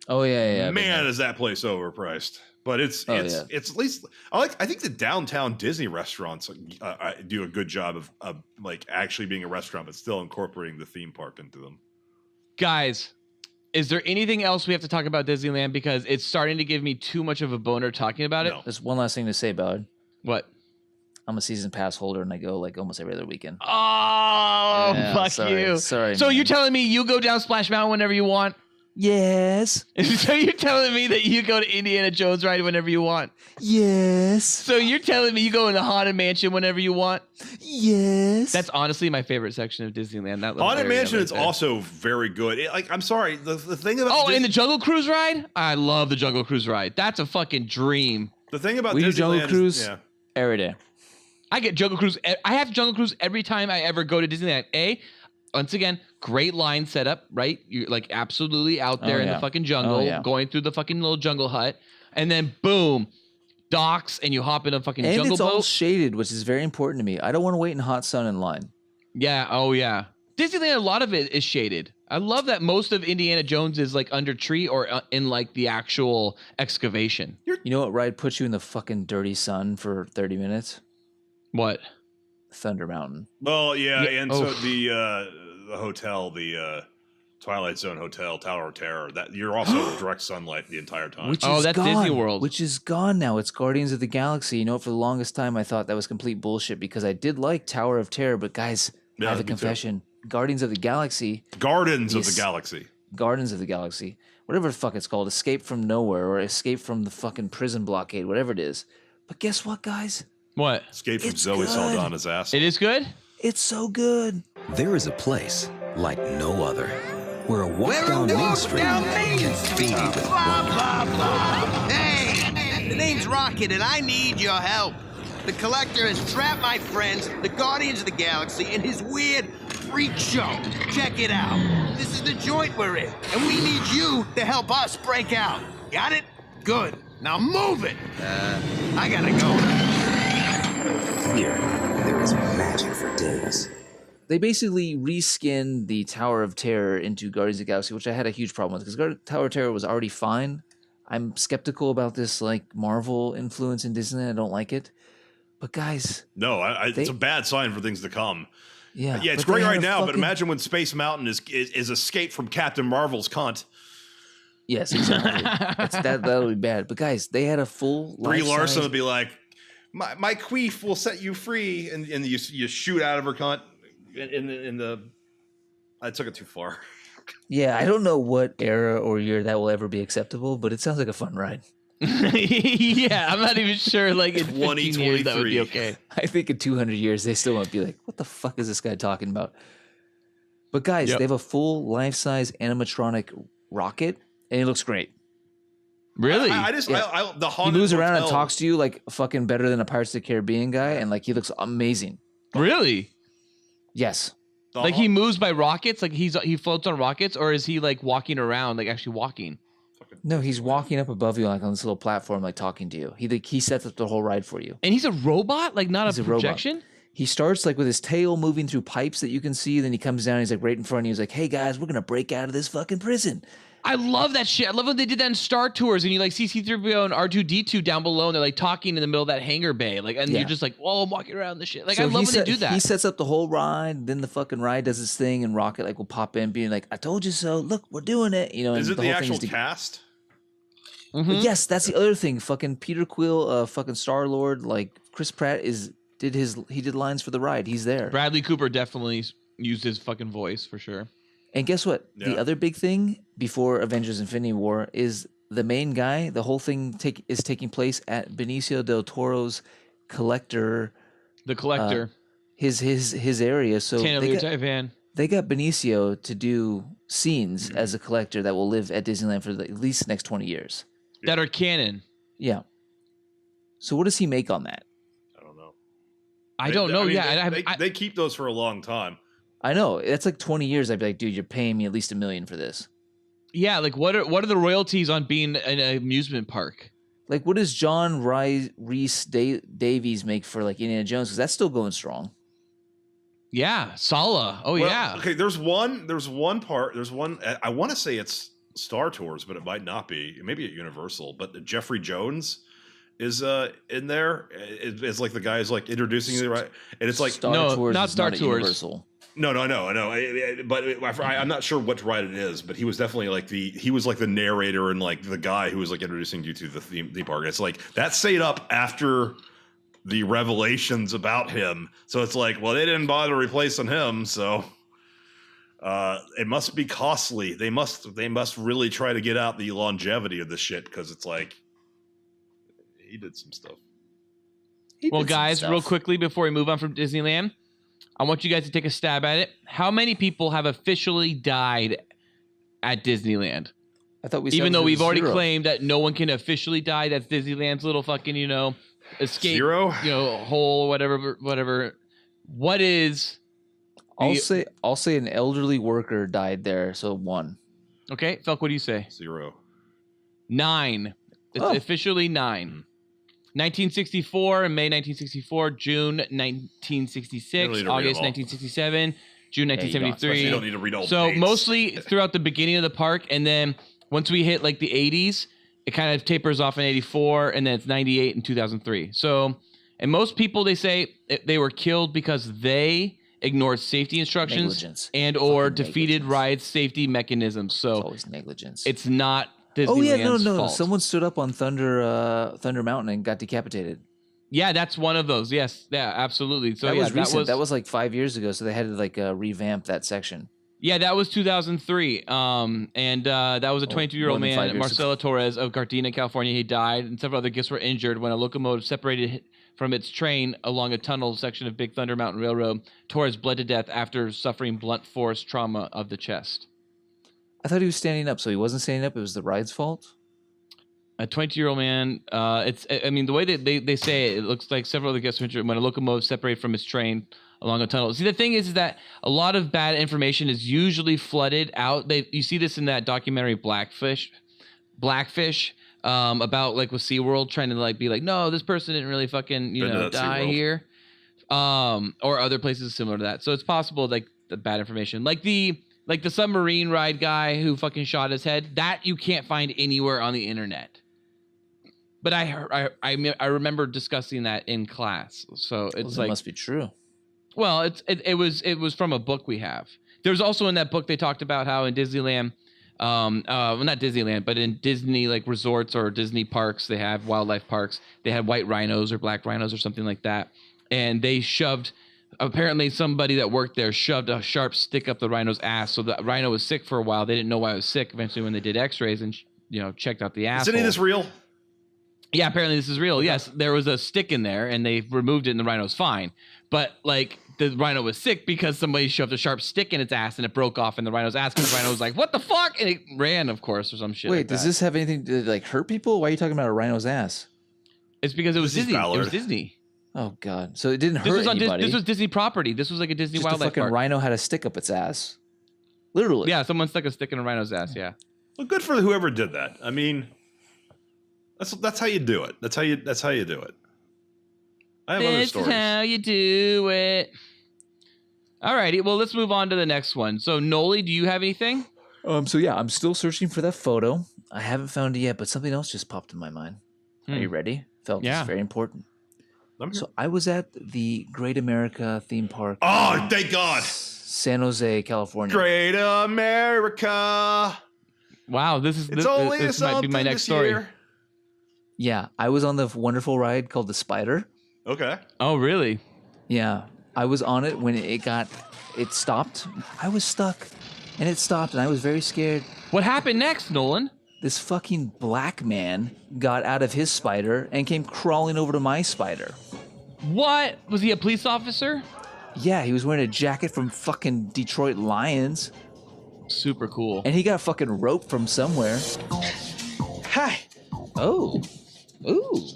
oh yeah. Man, is that place overpriced? But it's at least I think the downtown Disney restaurants do a good job of like actually being a restaurant, but still incorporating the theme park into them. Guys, is there anything else we have to talk about Disneyland? Because it's starting to give me too much of a boner talking about it. There's one last thing to say, Ballard. What? I'm a season pass holder and I go like almost every other weekend. Oh, yeah, fuck you. Sorry. So you're telling me you go down Splash Mountain whenever you want? Yes. So you're telling me that you go to Indiana Jones ride whenever you want? Yes. So you're telling me you go in the Haunted Mansion whenever you want? Yes. That's honestly my favorite section of Disneyland. That Haunted Mansion is also very good. I'm sorry, the thing about and the Jungle Cruise ride? I love the Jungle Cruise ride. That's a fucking dream. The thing about Disneyland Jungle Cruise every day. I get Jungle Cruise. I have Jungle Cruise every time I ever go to Disneyland. Once again, great line setup, right? You're like absolutely out there in the fucking jungle, going through the fucking little jungle hut, and then boom, docks, and you hop in a fucking jungle boat. And it's all shaded, which is very important to me. I don't want to wait in hot sun in line. Yeah. Oh yeah. Disneyland, a lot of it is shaded. I love that most of Indiana Jones is like under tree or in like the actual excavation. You know what ride puts you in the fucking dirty sun for 30 minutes? What? Thunder Mountain. Well, yeah, and so the hotel, the Twilight Zone Hotel, Tower of Terror, that you're also in direct sunlight the entire time. That's gone, Disney World. Which is gone now. It's Guardians of the Galaxy. You know, for the longest time I thought that was complete bullshit because I did like Tower of Terror, but guys, I have a confession. Guardians of the Galaxy. Gardens of the Galaxy. Whatever the fuck it's called. Escape from Nowhere or Escape from the fucking prison blockade, whatever it is. But guess what, guys? What? Escape from Zoe Saldana's ass. It is good? It's so good. There is a place like no other where a walk down Main Street can fill you with wonder. Hey, the name's Rocket, and I need your help. The Collector has trapped my friends, the Guardians of the Galaxy, in his weird freak show. Check it out. This is the joint we're in, and we need you to help us break out. Got it? Good. Now move it. I gotta go. Here, there is magic for days. They basically reskinned the Tower of Terror into Guardians of the Galaxy, which I had a huge problem with because Tower of Terror was already fine. I'm skeptical about this like Marvel influence in Disney. I don't like it. But guys, no, it's a bad sign for things to come. Yeah, it's great right now, but imagine when Space Mountain is escaped from Captain Marvel's cunt. Yes, exactly. That'll be bad. But guys, they had a full Brie Larson would be like, my queef will set you free, and you shoot out of her cunt. In the, I took it too far. Yeah, I don't know what era or year that will ever be acceptable, but it sounds like a fun ride. Yeah, I'm not even sure. Like in 15 years, that would be okay. I think in 200 years, they still won't be like, "What the fuck is this guy talking about?" But guys, they have a full life-size animatronic rocket, and it looks great. Really? The he moves around and talks to you like fucking better than a Pirates of the Caribbean guy, and like he looks amazing. Really? Yes. Like he moves by rockets, like he floats on rockets, or is he like walking around, like actually walking? No, he's walking up above you, like on this little platform, like talking to you. He sets up the whole ride for you. And he's a robot, like not a projection. He starts like with his tail moving through pipes that you can see. Then he comes down. He's like right in front of you. He's like, "Hey guys, we're gonna break out of this fucking prison." I love that shit. I love when they did that in Star Tours, and you like see C-3PO and R2-D2 down below, and they're like talking in the middle of that hangar bay, like, and you're just like, "Oh, I'm walking around this shit." Like, So I love when they do that. He sets up the whole ride. Then the fucking ride does its thing, and Rocket like will pop in, being like, "I told you so. Look, we're doing it." You know. Is and it the whole actual thing cast? Mm-hmm. Yes, that's the other thing. Fucking Peter Quill, fucking Star-Lord, like Chris Pratt did lines for the ride. He's there. Bradley Cooper definitely used his fucking voice for sure. And guess what? Yeah. The other big thing before Avengers Infinity War is the main guy. The whole thing is taking place at Benicio del Toro's Collector. The Collector. His area. So they got Benicio to do scenes as a collector that will live at Disneyland for at least the next 20 years. That are canon. Yeah. So what does he make on that? I don't know. They keep those for a long time. I know. That's like 20 years. I'd be like, dude, you're paying me at least $1 million for this. Yeah, like what are the royalties on being an amusement park? Like, what does John Rhys Davies make for like Indiana Jones? Because that's still going strong. Yeah, Sala. Oh, Well, yeah. Okay, there's one part. There's one. I want to say it's Star Tours, but it might not be. Maybe at Universal. But Jeffrey Jones is in there. It's like the guy is like introducing you, right? And it's like Star Tours, not Star not Tours. Universal. No. But I'm not sure what ride it is. But he was definitely like the narrator and like the guy who was like introducing you to the theme park. It's like that's set up after the revelations about him. So it's like, well, they didn't bother replacing him, so it must be costly. They must really try to get out the longevity of this shit because it's like he did some stuff. Well, guys, real quickly before we move on from Disneyland, I want you guys to take a stab at it. How many people have officially died at Disneyland? I thought even though we've already claimed that no one can officially die. That's Disneyland's little fucking, escape, Zero? Hole, whatever. What is? I'll say an elderly worker died there, so 1. Okay, Felk, what do you say? 0. 9. It's officially 9. 1964, May 1964, June 1966, August 1967, June 1973. You don't need to read all So dates. mostly throughout the beginning of the park, and then once we hit like the 80s, it kind of tapers off in 84, and then it's 98 and 2003. So, and most people, they say they were killed because they ignored safety instructions Negligence. and or defeated ride safety mechanisms. So It's always negligence. it's not Disneyland's Oh yeah, no. fault. Someone stood up on Thunder Mountain and got decapitated. Yeah, that's one of those. Yes, yeah, absolutely. So that yeah, was recent. That was like 5 years ago. So they had to like revamp that section. Yeah, that was 2003. And that was a 22-year-old man, Marcelo Torres of Gardena, California. He died, and several other guests were injured when a locomotive separated from its train along a tunnel section of Big Thunder Mountain Railroad. Torres bled to death after suffering blunt force trauma of the chest. I thought he was standing up, so he wasn't standing up. It was the ride's fault. A 22-year-old man. I mean, the way that they say it looks like several other guests were injured when a locomotive separated from its train along a tunnel. See, the thing is that a lot of bad information is usually flooded out. You see this in that documentary Blackfish, about like with SeaWorld trying to like be like, no, this person didn't really fucking die here, or other places similar to that. So it's possible like the bad information, like the submarine ride guy who fucking shot his head, that you can't find anywhere on the internet. But I remember discussing that in class. So it's like, must be true. Well, it was from a book we have. There's also in that book they talked about how in Disneyland, well, not Disneyland, but in Disney like resorts or Disney parks, they have wildlife parks. They had white rhinos or black rhinos or something like that, and they apparently somebody that worked there shoved a sharp stick up the rhino's ass. So the rhino was sick for a while. They didn't know why it was sick. Eventually, when they did X-rays and checked out the asshole. Is any of this real? Yeah, apparently this is real. Yes, there was a stick in there, and they removed it, and the rhino's fine. But like the rhino was sick because somebody shoved a sharp stick in its ass, and it broke off in the rhino's ass. And the rhino was like, "What the fuck?" And it ran, of course, or some shit. Wait, like does that. this have anything to like hurt people? Why are you talking about a rhino's ass? It's because it was Disney. It was Disney. Oh God! So it didn't hurt anybody. This was Disney property. This was like a Disney Just wildlife a fucking park. rhino had a stick up its ass. Literally. Yeah, someone stuck a stick in a rhino's ass. Yeah. Well, good for whoever did that. I mean, that's how you do it. That's how you do it. I have other stories. This is how you do it. All righty. Well, let's move on to the next one. So, Noli, do you have anything? So yeah, I'm still searching for that photo. I haven't found it yet, but something else just popped in my mind. Are you ready? Felt Yeah. it's very important. So I was at the Great America theme park. Oh, thank God! San Jose, California. Great America. Wow, this might be my next story. Year. Yeah, I was on the wonderful ride called the Spider. Okay. Oh, really? Yeah, I was on it when it stopped. I was stuck, and it stopped, and I was very scared. What happened next, Nolan? This fucking black man got out of his spider and came crawling over to my spider. What? Was he a police officer? Yeah, he was wearing a jacket from fucking Detroit Lions. Super cool. And he got fucking rope from somewhere. Hi. Oh. Ooh.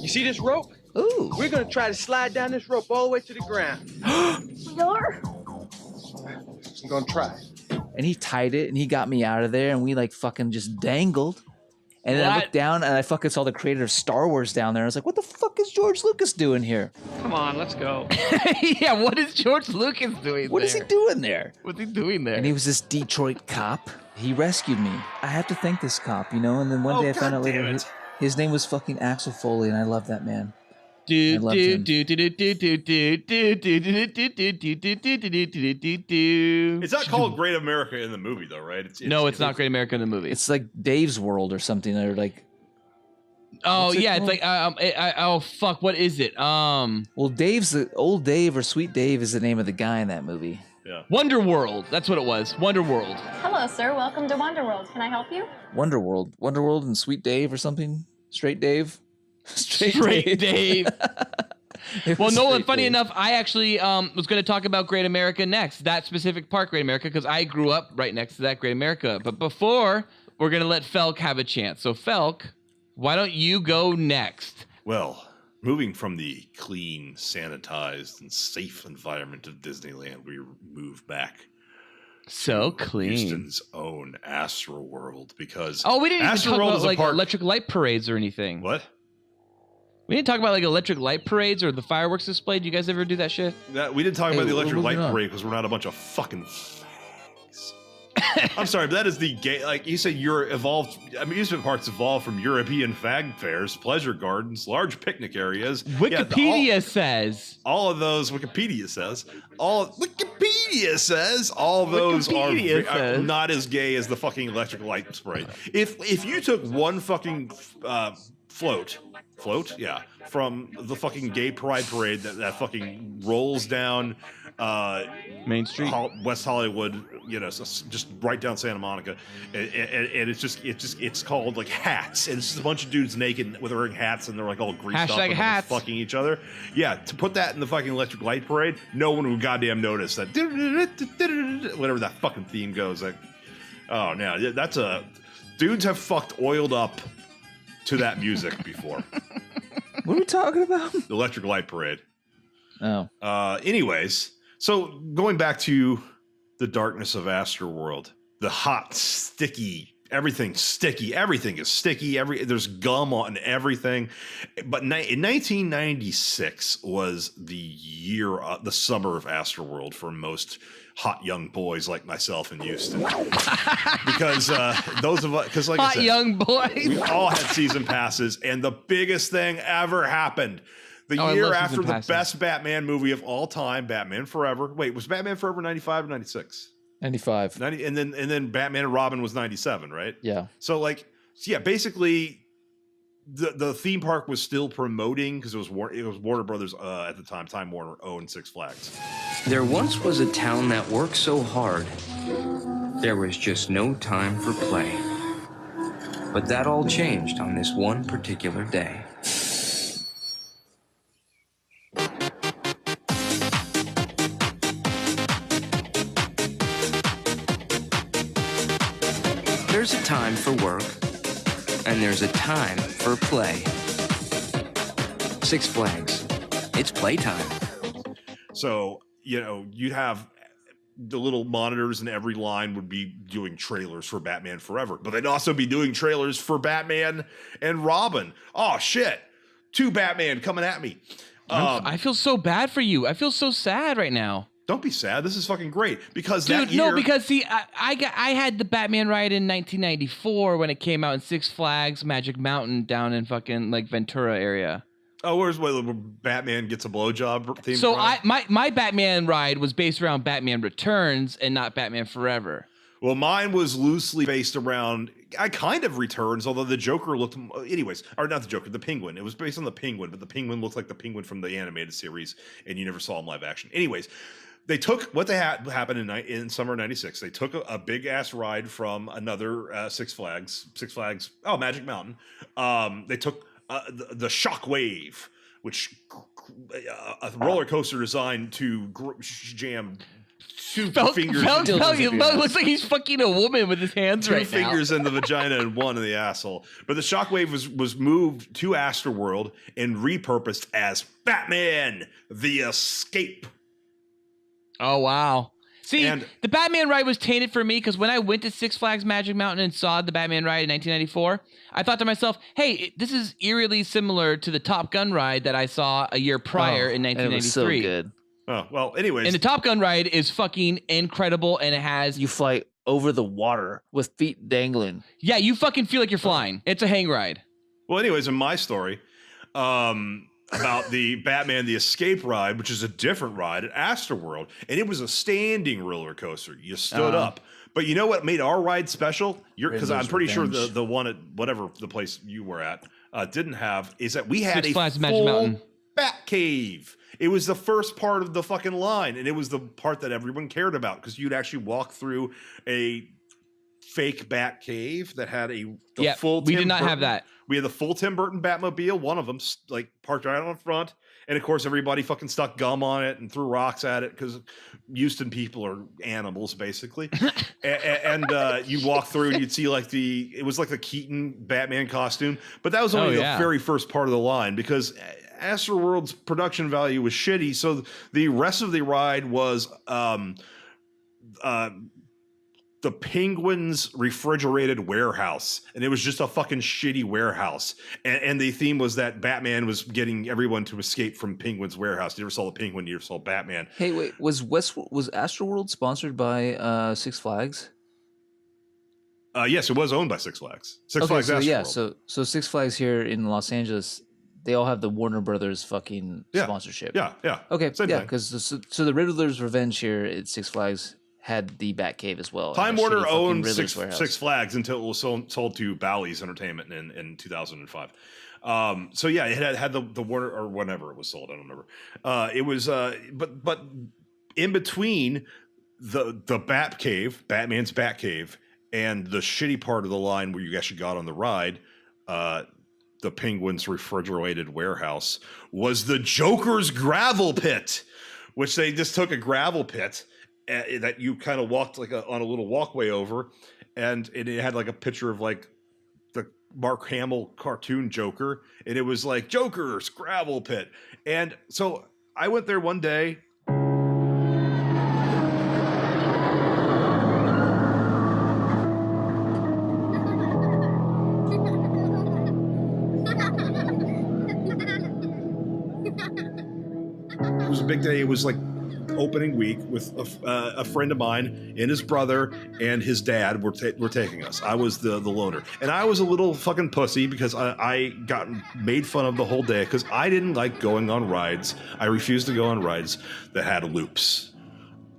You see this rope? Ooh. We're gonna try to slide down this rope all the way to the ground. We are? I'm gonna try. And he tied it and he got me out of there and we like fucking just dangled. And then I looked down and I fucking saw the creator of Star Wars down there. I was like, what the fuck is George Lucas doing here? Come on, let's go. Yeah, what is George Lucas doing What is he doing there? What's he doing there? And he was this Detroit cop. He rescued me. I have to thank this cop, And then one day I found out later his name was fucking Axel Foley, and I love that man. Is It's not called Great America in the movie, though, right? It's not Great America in the movie. It's like Dave's World or something, or like. Oh yeah, it's like oh fuck, what is it? Well, Dave's Old Dave or Sweet Dave is the name of the guy in that movie. Yeah. Wonder World. That's what it was. Wonder World. Hello, sir. Welcome to Wonder World. Can I help you? Wonder World and Sweet Dave or something. Straight Dave. Straight Dave. Well, Nolan, funny enough, I actually was going to talk about Great America next, that specific park, Great America, because I grew up right next to that Great America. But before, we're going to let Felk have a chance. So, Felk, why don't you go next? Well, moving from the clean, sanitized, and safe environment of Disneyland, we move back. So clean. Houston's own Astroworld, because we didn't even talk about like park. electric light parades or anything. What? We didn't talk about like electric light parades or the fireworks display. Do you guys ever do that shit? We didn't talk about the electric light parade because we're not a bunch of fucking fags. I'm sorry, but that is the gay. Like you said, you're evolved. Amusement parks evolved from European fag fairs, pleasure gardens, large picnic areas. Wikipedia says all of those. Wikipedia says all those are not as gay as the fucking electric light spray. If you took one fucking float, yeah, from the fucking gay pride parade that fucking rolls down Main Street, West Hollywood, just right down Santa Monica, and it's called like Hats, and it's just a bunch of dudes naked with wearing hats, and they're like all greased up and hats. fucking each other. Yeah, to put that in the fucking Electric Light Parade, no one would goddamn notice that. Whatever that fucking theme goes, like, oh no, that's a dudes have fucked oiled up to that music before. What are we talking about? The Electric Light Parade. Oh. Anyways, so going back to the darkness of Astroworld, the hot, sticky, everything's sticky. Everything is sticky. There's gum on everything. But in 1996 was the summer of Astroworld for most hot young boys like myself in Houston, because like I said, young boys, we all had season passes, and the biggest thing ever happened. The year after the best Batman movie of all time, Batman Forever. Wait, was Batman Forever 95 or 96? 95. 90, and then Batman and Robin was 97, right? Yeah. So basically the theme park was still promoting, because it was Warner Brothers at the time. Time Warner owned Six Flags. There once was a town that worked so hard, there was just no time for play. But that all changed on this one particular day. There's a time for work, and there's a time for play. Six Flags, it's playtime. So, you'd have the little monitors in every line would be doing trailers for Batman Forever, but they'd also be doing trailers for Batman and Robin. Oh, shit. 2 Batman coming at me. I feel so bad for you. I feel so sad right now. Don't be sad. This is fucking great, because dude, that year... No, because see, I had the Batman ride in 1994 when it came out in Six Flags Magic Mountain down in fucking like Ventura area. Oh, where Batman gets a blowjob theme? So my Batman ride was based around Batman Returns and not Batman Forever. Well, mine was loosely based around kind of Returns, although the Joker looked, anyways, or not the Joker, the Penguin. It was based on the Penguin, but the Penguin looked like the Penguin from the animated series, and you never saw him live action. Anyways, they took what happened in summer '96. They took a big ass ride from another Six Flags, Magic Mountain. They took the Shockwave, which a roller coaster designed to jam 2 fingers. Looks like he's fucking a woman with his hands right now. 2 fingers in the vagina and 1 in the asshole. But the Shockwave was moved to Astroworld and repurposed as Batman: The Escape. Oh, wow. See, the Batman ride was tainted for me because when I went to Six Flags Magic Mountain and saw the Batman ride in 1994, I thought to myself, hey, this is eerily similar to the Top Gun ride that I saw a year prior in 1993. It was so good. Oh, well, anyways. And the Top Gun ride is fucking incredible, and it has... You fly over the water with feet dangling. Yeah, you fucking feel like you're flying. It's a hang ride. Well, anyways, in my story... about the Batman the Escape ride, which is a different ride at Astroworld, and it was a standing roller coaster. You stood up. But you know what made our ride special? Because I'm pretty sure the one at whatever the place you were at didn't have, is that we had a full Bat Cave. It was the first part of the fucking line, and it was the part that everyone cared about, because you'd actually walk through a fake Bat Cave that had full we did not have that. We had the full Tim Burton Batmobile, one of them like parked right on the front, and of course everybody fucking stuck gum on it and threw rocks at it, because Houston people are animals basically. and you walk through and you'd see it was like the Keaton Batman costume, but that was only the very first part of the line, because Astroworld's production value was shitty, so the rest of the ride was the Penguin's refrigerated warehouse, and it was just a fucking shitty warehouse. And the theme was that Batman was getting everyone to escape from Penguin's warehouse. You never saw the Penguin, you never saw Batman. Hey, wait, was Astroworld sponsored by Six Flags? Yes, it was owned by Six Flags. Six Flags so Astroworld. yeah, so Six Flags here in Los Angeles, they all have the Warner Brothers fucking sponsorship. Yeah. Okay, because so the Riddler's Revenge here at Six Flags had the Batcave as well. Time Warner owned Six Flags until it was sold to Bally's Entertainment in 2005. So yeah, it had the Warner or whenever it was sold. I don't remember. It was but in between the Bat Cave, Batman's Bat Cave, and the shitty part of the line where you actually got on the ride, the Penguin's refrigerated warehouse, was the Joker's gravel pit, which they just took a gravel pit that you kind of walked like on a little walkway over, and it had like a picture of like the Mark Hamill cartoon Joker, and it was like Joker's gravel pit. And so I went there one day. It was a big day. It was like opening week with a friend of mine and his brother and his dad were taking us. I was the loner, and I was a little fucking pussy because I got made fun of the whole day because I didn't like going on rides. I refused to go on rides that had loops.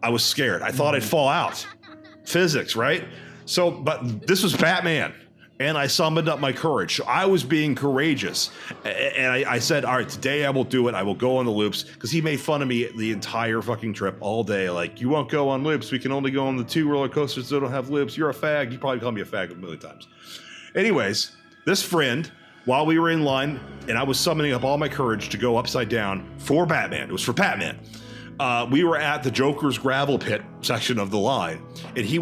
I was scared. I thought I'd fall out. Physics, right? So, but this was Batman. And I summoned up my courage. So I was being courageous. And I said, all right, today I will do it. I will go on the loops. Because he made fun of me the entire fucking trip all day. Like, you won't go on loops. We can only go on the 2 roller coasters that don't have loops. You're a fag. You probably called me a fag a million times. Anyways, this friend, while we were in line, and I was summoning up all my courage to go upside down for Batman. It was for Batman. We were at the Joker's gravel pit section of the line, and he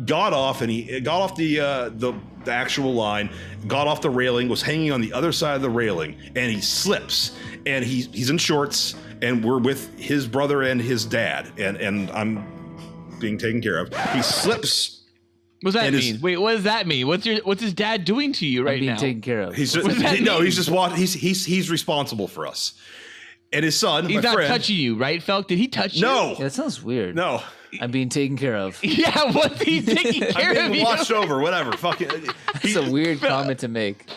got off the actual line, got off the railing, was hanging on the other side of the railing, and he slips, and he's in shorts, and we're with his brother and his dad, and I'm being taken care of. He slips. What does that mean? Wait, what does that mean? What's his dad doing to you right now? Being taken care of. He's responsible for us. And his son, he's my not friend, touching you, right, Felk? Did he touch you? No. Yeah, that sounds weird. No. I'm being taken care of. Yeah, what's he taking care of you? I'm being watched over, whatever. Fucking. It's a weird comment to make.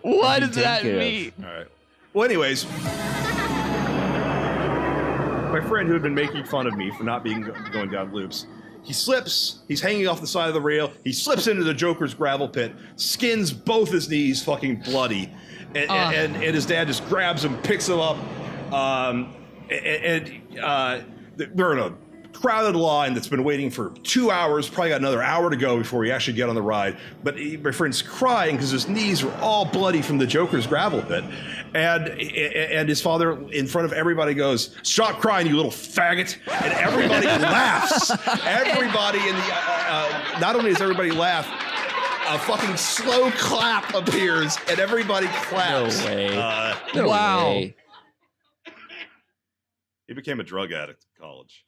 What does that mean? All right. Well, anyways, my friend who had been making fun of me for not going down loops, he slips. He's hanging off the side of the rail. He slips into the Joker's gravel pit, skins both his knees, fucking bloody, and his dad just grabs him, picks him up. They're in a crowded line that's been waiting for 2 hours, probably got another hour to go before we actually get on the ride. But my friend's crying because his knees are all bloody from the Joker's gravel pit. And his father, in front of everybody, goes, "Stop crying, you little faggot." And everybody laughs. Everybody in the, not only does everybody laugh, a fucking slow clap appears and everybody claps. No way. Wow. Way. He became a drug addict in college.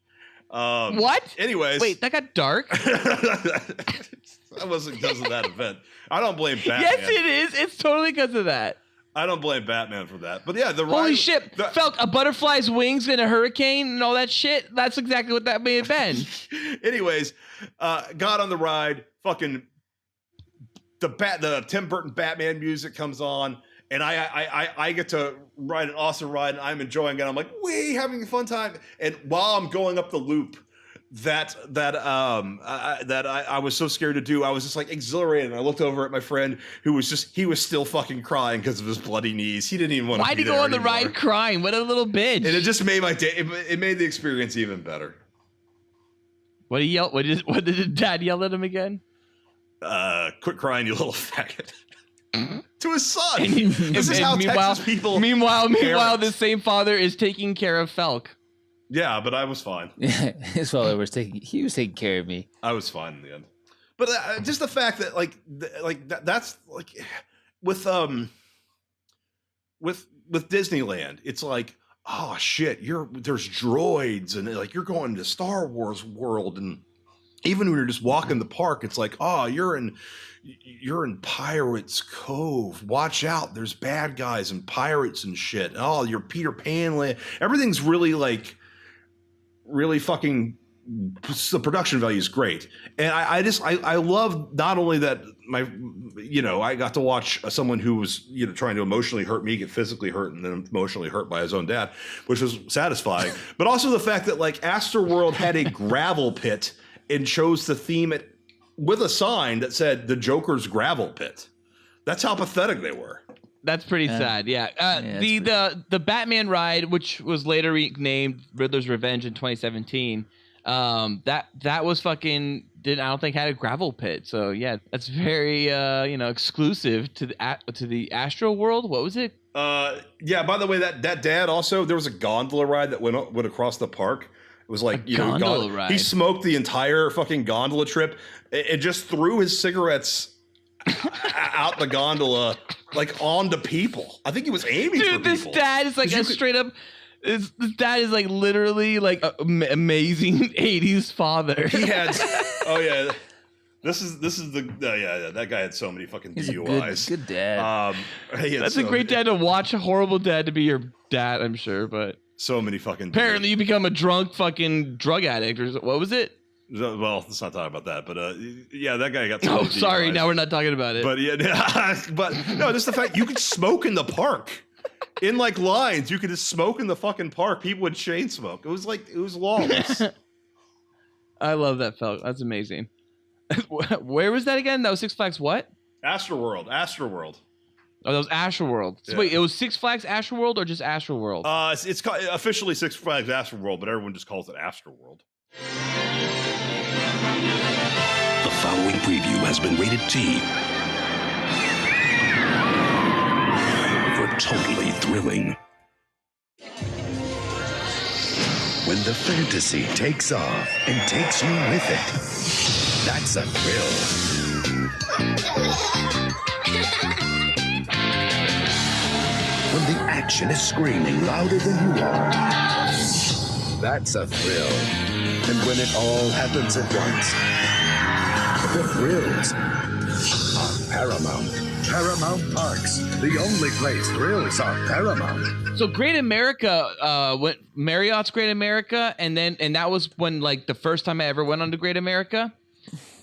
What? Anyways. Wait, that got dark? That wasn't because of that event. I don't blame Batman. Yes, it is. It's totally because of that. I don't blame Batman for that. But yeah, the ride... Holy shit. Felk, a butterfly's wings in a hurricane and all that shit? That's exactly what that may have been. Anyways, got on the ride. Fucking... The Tim Burton Batman music comes on. And I get to ride an awesome ride, and I'm enjoying it. I'm like, wee, having a fun time. And while I'm going up the loop, that I was so scared to do, I was just like exhilarated. And I looked over at my friend who was he was still fucking crying because of his bloody knees. He didn't even want to. Why'd he go on the ride crying? What a little bitch! And it just made my day. It made the experience even better. What did he yell? What did his dad yell at him again? Quit crying, you little faggot. To his son. This is how Texas people. Meanwhile, this same father is taking care of Felk. Yeah, but I was fine. Yeah, his father was taking care of me. I was fine in the end. But just the fact that that's like with Disneyland, it's like, oh shit, there's droids and like you're going to Star Wars world, and even when you're just walking the park, it's like, oh, you're in Pirates Cove. Watch out, there's bad guys and pirates and shit. Oh, you're Peter Pan land. Everything's really fucking. The production value is great, and I love not only that I got to watch someone who was trying to emotionally hurt me get physically hurt and then emotionally hurt by his own dad, which was satisfying, but also the fact that Astroworld had a gravel pit and chose to theme it with a sign that said the Joker's gravel pit. That's how pathetic they were. That's pretty sad. Yeah. The Batman ride, which was later renamed Riddler's Revenge in 2017. That was fucking I don't think had a gravel pit. So yeah, that's very exclusive to the Astro World. What was it? Yeah. By the way, that dad also, there was a gondola ride that went across the park. It was like gondola ride. He smoked the entire fucking gondola trip and just threw his cigarettes out the gondola like onto people. I think he was aiming for people. This dad is like straight up. This dad is like literally like amazing 80s father. He had. Oh yeah. This is that guy had so many fucking DUIs. Good dad. That's a great dad to watch. A horrible dad to be your dad, I'm sure, but so many fucking. Apparently, you become a drunk fucking drug addict, or what was it? Well, let's not talk about that. But yeah, that guy got. Oh, sorry. DUIs. Now we're not talking about it. But yeah, but no, just the fact you could smoke in the park. In like lines, you could just smoke in the fucking park. People would chain smoke. It was lawless. I love that, Felk. That's amazing. Where was that again? That was Six Flags what? Astroworld. Oh, that was Astroworld. So wait, it was Six Flags Astroworld or just Astroworld? It's officially Six Flags Astroworld, but everyone just calls it Astroworld. The following preview has been rated T for totally thrilling. When the fantasy takes off and takes you with it, that's a thrill. When the action is screaming louder than you are, that's a thrill. And when it all happens at once, the thrills are paramount. Paramount Parks, the only place thrills are paramount. So Great America went Marriott's Great America, and that was when like the first time I ever went on to Great America,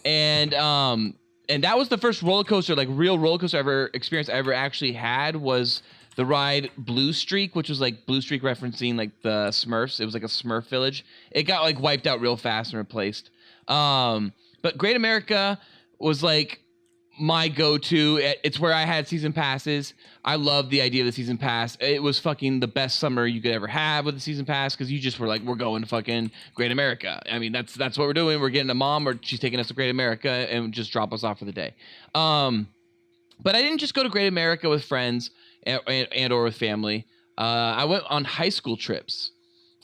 and that was the first roller coaster, like real roller coaster experience I ever actually had was the ride Blue Streak, which was like Blue Streak referencing like the Smurfs. It was like a Smurf village. It got like wiped out real fast and replaced. But Great America was like my go-to. It's where I had season passes. I loved the idea of the season pass. It was fucking the best summer you could ever have with the season pass because you just were like, we're going to fucking Great America. I mean, that's what we're doing. We're getting a mom or she's taking us to Great America and just drop us off for the day. But I didn't just go to Great America with friends and or with family. I went on high school trips.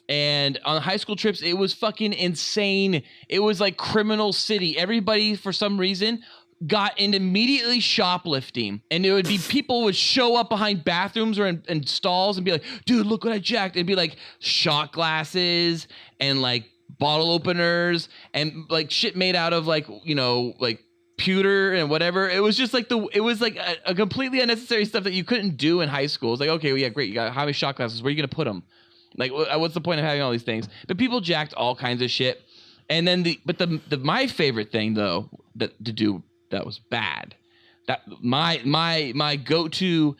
And on high school trips, it was fucking insane. It was like Criminal City. Everybody, for some reason, got into immediately shoplifting, and it would be people would show up behind bathrooms or in stalls and be like, dude, look what I jacked. It'd be like shot glasses and like bottle openers and like shit made out of like, you know, like pewter and whatever. It was just like it was like a completely unnecessary stuff that you couldn't do in high school. It's like, okay, well, yeah, great. You got how many shot glasses? Where are you going to put them? Like, what's the point of having all these things? But people jacked all kinds of shit. And then my favorite thing though, to do that was bad, that my go-to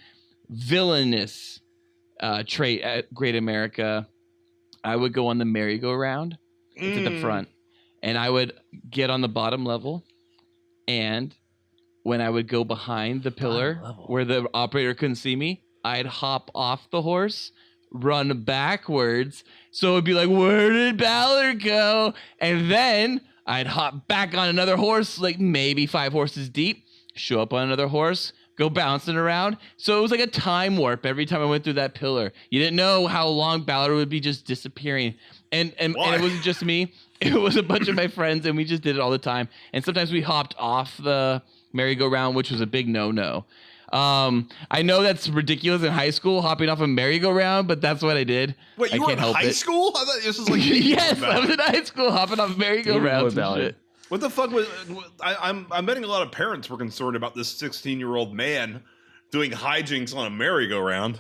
villainous trait at Great America, I would go on the merry-go-round to the front, and I would get on the bottom level, and when I would go behind the pillar where the operator couldn't see me, I'd hop off the horse, run backwards, so it'd be like, where did Ballard go? And then I'd hop back on another horse, like maybe 5 horses deep, show up on another horse, go bouncing around. So it was like a time warp every time I went through that pillar. You didn't know how long Ballard would be just disappearing. And it wasn't just me. It was a bunch of my friends, and we just did it all the time. And sometimes we hopped off the merry-go-round, which was a big no-no. I know that's ridiculous in high school, hopping off a merry-go-round, but that's what I did. Wait, you were in high school? I thought this was like yes, I was in high school, hopping off merry-go-rounds and shit. What the fuck was? I'm betting a lot of parents were concerned about this 16-year-old man doing hijinks on a merry-go-round.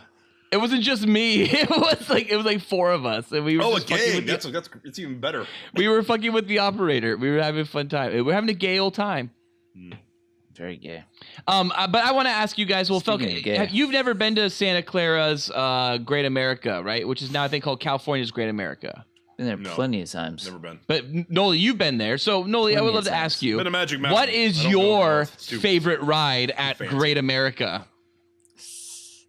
It wasn't just me. It was like 4 of us, and we were. Oh, a gang! That's it's even better. We were fucking with the operator. We were having a fun time. We were having a gay old time. Very gay. But I want to ask you guys. Well, Falcon, you've never been to Santa Clara's Great America, right? Which is now I think called California's Great America. Been there plenty of times. Never been. But Noli, you've been there. So Noli, I would love to ask you. Been to Magic Mountain. What is your favorite ride at Great America?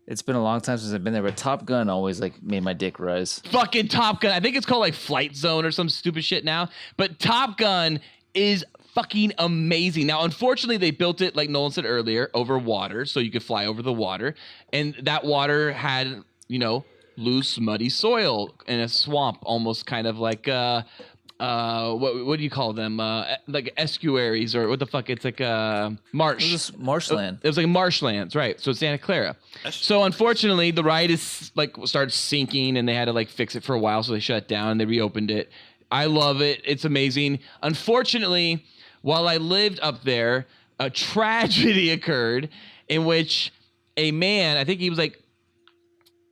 It's been a long time since I've been there, but Top Gun always like made my dick rise. Fucking Top Gun. I think it's called like Flight Zone or some stupid shit now. But Top Gun is fucking amazing. Now, unfortunately, they built it, like Nolan said earlier, over water, so you could fly over the water. And that water had, you know, loose, muddy soil in a swamp, almost kind of like what do you call them? Like estuaries, or what the fuck? It's like marsh. It was marshland. It was like marshlands, right? So it's Santa Clara. So unfortunately, the ride is like started sinking, and they had to like fix it for a while, so they shut it down and they reopened it. I love it. It's amazing. Unfortunately, while I lived up there, a tragedy occurred in which a man, I think he was like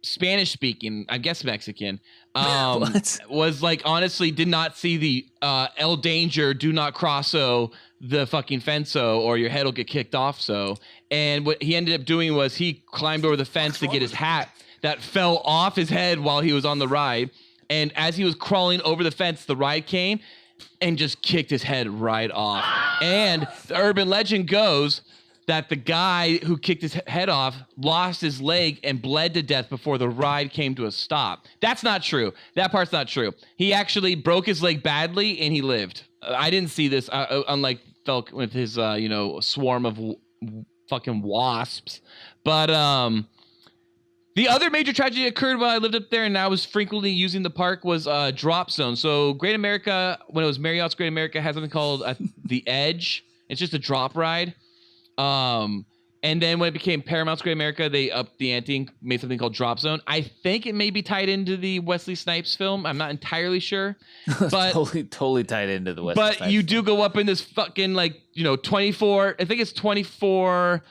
Spanish speaking, I guess Mexican, was like, honestly did not see the El Danger, do not crosso the fucking fence-o or your head will get kicked off. So, and what he ended up doing was he climbed over the fence to get his hat that fell off his head while he was on the ride. And as he was crawling over the fence, the ride came and just kicked his head right off. And the urban legend goes that the guy who kicked his head off lost his leg and bled to death before the ride came to a stop. That's not true. That part's not true. He actually broke his leg badly and he lived. I didn't see this, unlike Felk with his, swarm of fucking wasps. But the other major tragedy occurred while I lived up there and I was frequently using the park was Drop Zone. So Great America, when it was Marriott's Great America, had something called The Edge. It's just a drop ride. And then when it became Paramount's Great America, they upped the ante and made something called Drop Zone. I think it may be tied into the Wesley Snipes film. I'm not entirely sure, but totally tied into the Wesley Snipes. But you do go up in this fucking 24. I think it's 24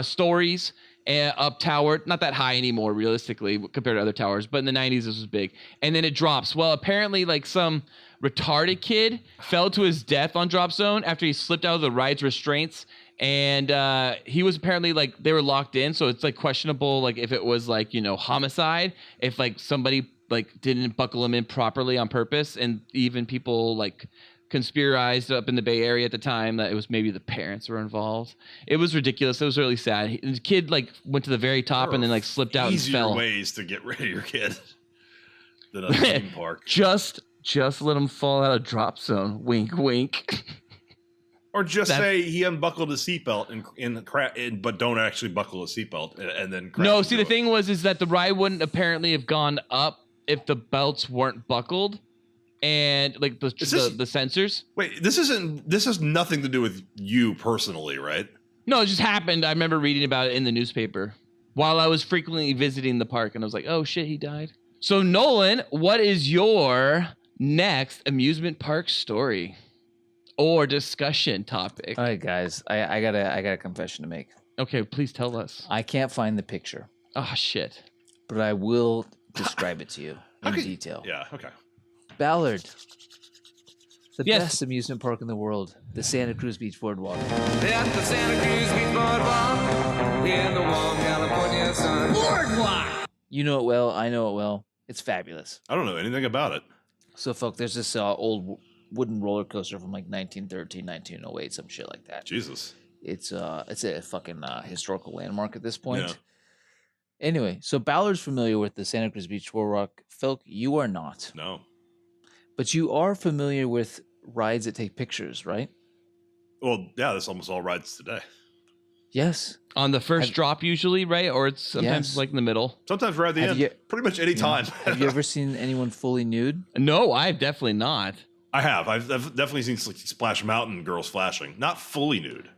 stories up tower. Not that high anymore, realistically, compared to other towers. But in the 90s, this was big. And then it drops. Well, apparently, like some retarded kid fell to his death on Drop Zone after he slipped out of the ride's restraints. And he was apparently like they were locked in, so it's like questionable, like if it was like homicide, if like somebody like didn't buckle him in properly on purpose, and even people like conspirized up in the Bay Area at the time that it was maybe the parents were involved. It was ridiculous. It was really sad. The kid like went to the very top and then like slipped out and fell. Easier ways to get rid of your kid than a theme park. Just let him fall out of Drop Zone. Wink, wink. Or just say he unbuckled his seatbelt but don't actually buckle his seatbelt and then crash. No, see the thing is that the ride wouldn't apparently have gone up if the belts weren't buckled and like the sensors. Wait, this has nothing to do with you personally, right? No, it just happened. I remember reading about it in the newspaper while I was frequently visiting the park, and I was like, oh shit, he died. So Nolan, what is your next amusement park story? Or discussion topic. All right, guys, I got a confession to make. Okay, please tell us. I can't find the picture. Oh shit! But I will describe it to you in detail. Yeah. Okay. Ballard, the best amusement park in the world, the Santa Cruz Beach Boardwalk. At the Santa Cruz Beach Boardwalk, in the warm California sun. Boardwalk. You know it well. I know it well. It's fabulous. I don't know anything about it. So, folks, there's this old wooden roller coaster from like 1913, 1908, some shit like that. Jesus. It's a fucking historical landmark at this point. Yeah. Anyway, so Ballard's familiar with the Santa Cruz Beach Boardwalk. Felk, you are not. No. But you are familiar with rides that take pictures, right? Well, yeah, that's almost all rides today. Yes. On the first drop usually, right? Or it's sometimes like in the middle. Sometimes right at the end. Pretty much any time. Have you ever seen anyone fully nude? No, I've definitely not. I have. I've definitely seen Splash Mountain girls flashing. Not fully nude.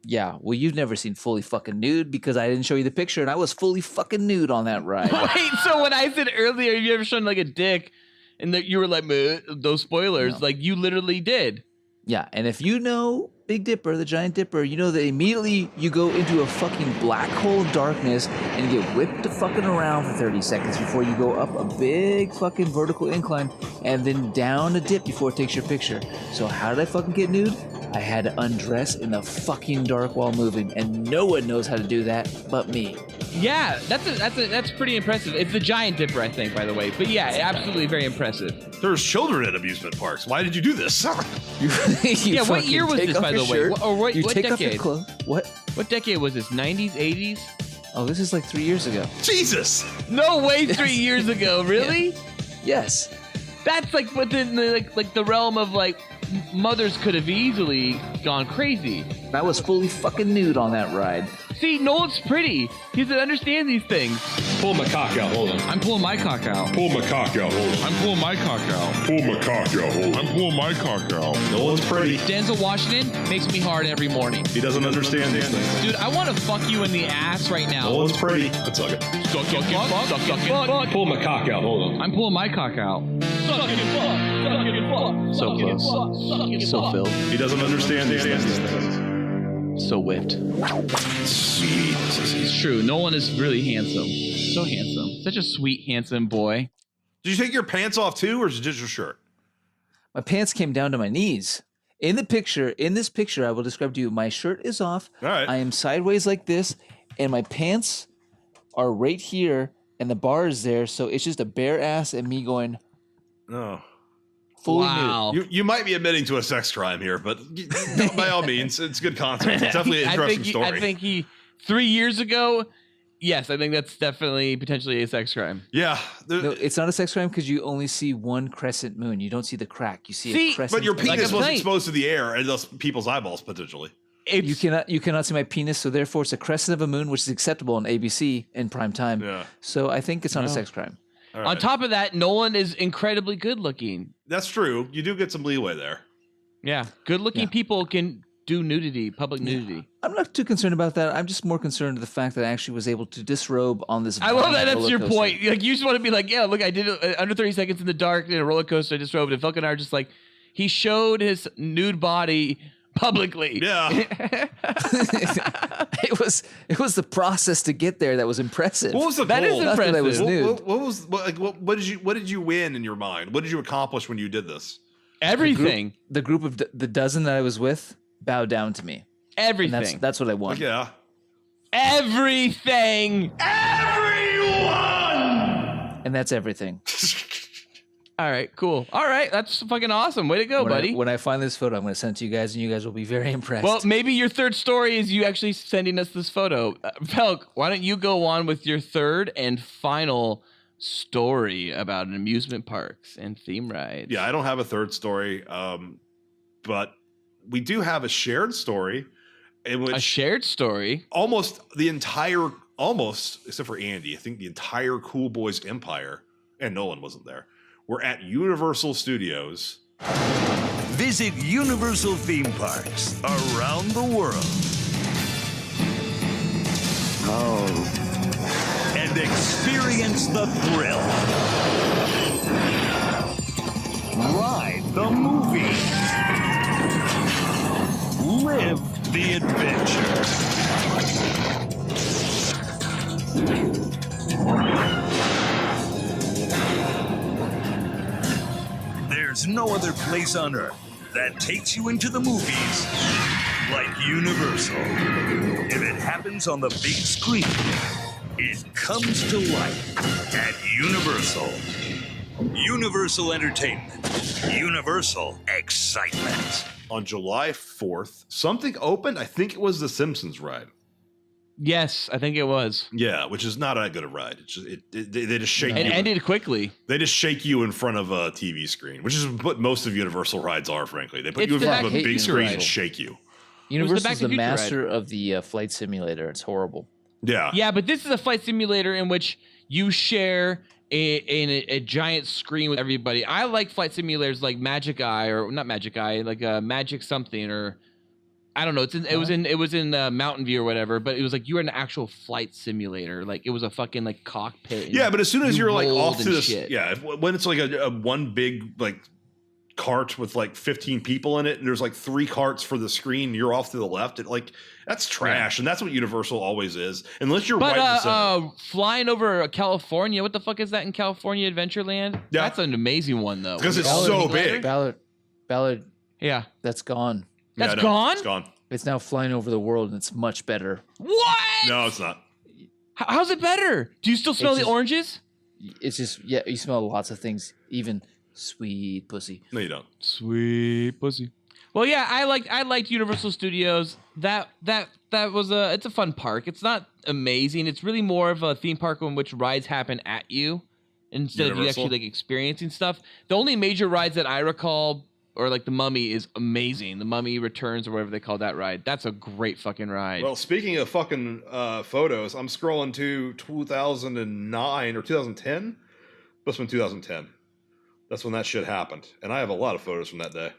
Yeah. Well, you've never seen fully fucking nude because I didn't show you the picture and I was fully fucking nude on that ride. Wait, so when I said earlier, have you ever shown like a dick and that you were like, those spoilers, like you literally did. Yeah. And if you know Big Dipper, the Giant Dipper, you know that immediately you go into a fucking black hole of darkness and you get whipped to fucking around for 30 seconds before you go up a big fucking vertical incline and then down a dip before it takes your picture. So how did I fucking get nude? I had to undress in the fucking dark while moving, and no one knows how to do that but me. Yeah, that's pretty impressive. It's the Giant Dipper, I think, by the way. But yeah, absolutely very impressive. There's children at amusement parks. Why did you do this? Yeah, what year was this, by the way? Or what take decade? off your clothes. What decade was this? 90s, 80s? Oh, this is like 3 years ago. Jesus! No way, 3 years ago. Really? Yeah. Yes. That's like within the realm of like mothers could have easily gone crazy. I was fully fucking nude on that ride. See, Nolan's pretty. He doesn't understand these things. Pull my cock out, hold on. I'm pulling my cock out. Pull my cock out, hold on. I'm pulling my cock out. Pull my cock out. I'm pulling my cock out. No one's pretty. Denzel Washington makes me hard every morning. He doesn't understand these things. Dude, I want to fuck you in the ass right now. No one's pretty. Let's suck it. Suck it, fuck, suck it, fuck. Pull my cock out, hold on. I'm pulling my cock out. Suck it, fuck, suck it, fuck. So close. So filled. He doesn't understand these things. So whipped. Sweet. It's true. Nolan is really handsome. So handsome. Such a sweet, handsome boy. Did you take your pants off too, or is it just your shirt? My pants came down to my knees. In this picture, I will describe to you, my shirt is off. All right. I am sideways like this, and my pants are right here, and the bar is there, so it's just a bare ass and me going fully nude. You might be admitting to a sex crime here, but by all means, it's good content. It's definitely an interesting story. I think 3 years ago, yes, I think that's definitely potentially a sex crime. Yeah. No, it's not a sex crime because you only see one crescent moon. You don't see the crack. You see a crescent. But your penis moon. was exposed to the air and thus people's eyeballs potentially. You cannot see my penis, so therefore it's a crescent of a moon, which is acceptable on ABC in prime time. Yeah. So I think it's not a sex crime. Right. On top of that, Nolan is incredibly good looking. That's true. You do get some leeway there. Yeah. Good looking people can do nudity, public nudity. I'm not too concerned about that. I'm just more concerned with the fact that I actually was able to disrobe on this. I love that. That's roller your coaster. point. Like, you just want to be like, yeah, look, I did it under 30 seconds in the dark in a roller coaster. I disrobed. And Falcon and I are just like, he showed his nude body publicly. Yeah. It was the process to get there that was impressive. What was the That goal? is Not that I was nude. What did you win in your mind? What did you accomplish when you did this? Everything. The group of the dozen that I was with bowed down to me. Everything. And that's what I want. Yeah. Everything. Everyone. And that's everything. All right, cool. All right, that's fucking awesome. Way to go, buddy. When I find this photo, I'm going to send it to you guys, and you guys will be very impressed. Well, maybe your third story is you actually sending us this photo. Felk, why don't you go on with your third and final story about amusement parks and theme rides? Yeah, I don't have a third story, but we do have a shared story. In which a shared story? Almost, except for Andy, I think the entire Cool Boys empire, and Nolan wasn't there, we're at Universal Studios. Visit Universal theme parks around the world. And experience the thrill. Ride the movie. Live the adventure. There's no other place on earth that takes you into the movies like Universal. If it happens on the big screen, it comes to life at Universal. Universal Entertainment. Universal Excitement. On July 4th, something opened. I think it was the Simpsons ride. Yes, I think it was. Yeah, which is not that good a ride. It's just, they just shake you. It ended quickly. They just shake you in front of a TV screen, which is what most of Universal rides are, frankly. They put you in front of a big screen and shake you. Universal is the master of the flight simulator. It's horrible. Yeah. Yeah, but this is a flight simulator in which you share a giant screen with everybody. I like flight simulators like Magic Eye, or not Magic Eye, like Magic something, or I don't know. It was in Mountain View or whatever, but it was like you were an actual flight simulator. Like it was a fucking like cockpit. Yeah, but as soon as you're like off to this, shit. when it's like a one big like cart with like 15 people in it, and there's like 3 carts for the screen, you're off to the left. That's trash, and that's what Universal always is. Unless you're right in the center. Flying over California, what the fuck is that in California Adventureland? Yeah, that's an amazing one though. Because it's so big. Ballard. Yeah, that's gone. That's gone? It's gone. It's now flying over the world, and it's much better. What? No, it's not. How's it better? Do you still smell the oranges? It's just, yeah, you smell lots of things, even sweet pussy. No, you don't. Sweet pussy. Well, yeah, I liked Universal Studios. That it's a fun park. It's not amazing. It's really more of a theme park in which rides happen at you instead of you actually like experiencing stuff. The only major rides that I recall, or like the Mummy, is amazing. The Mummy Returns or whatever they call that ride. That's a great fucking ride. Well, speaking of fucking photos, I'm scrolling to 2009 or 2010. Must have been 2010. That's when that shit happened, and I have a lot of photos from that day.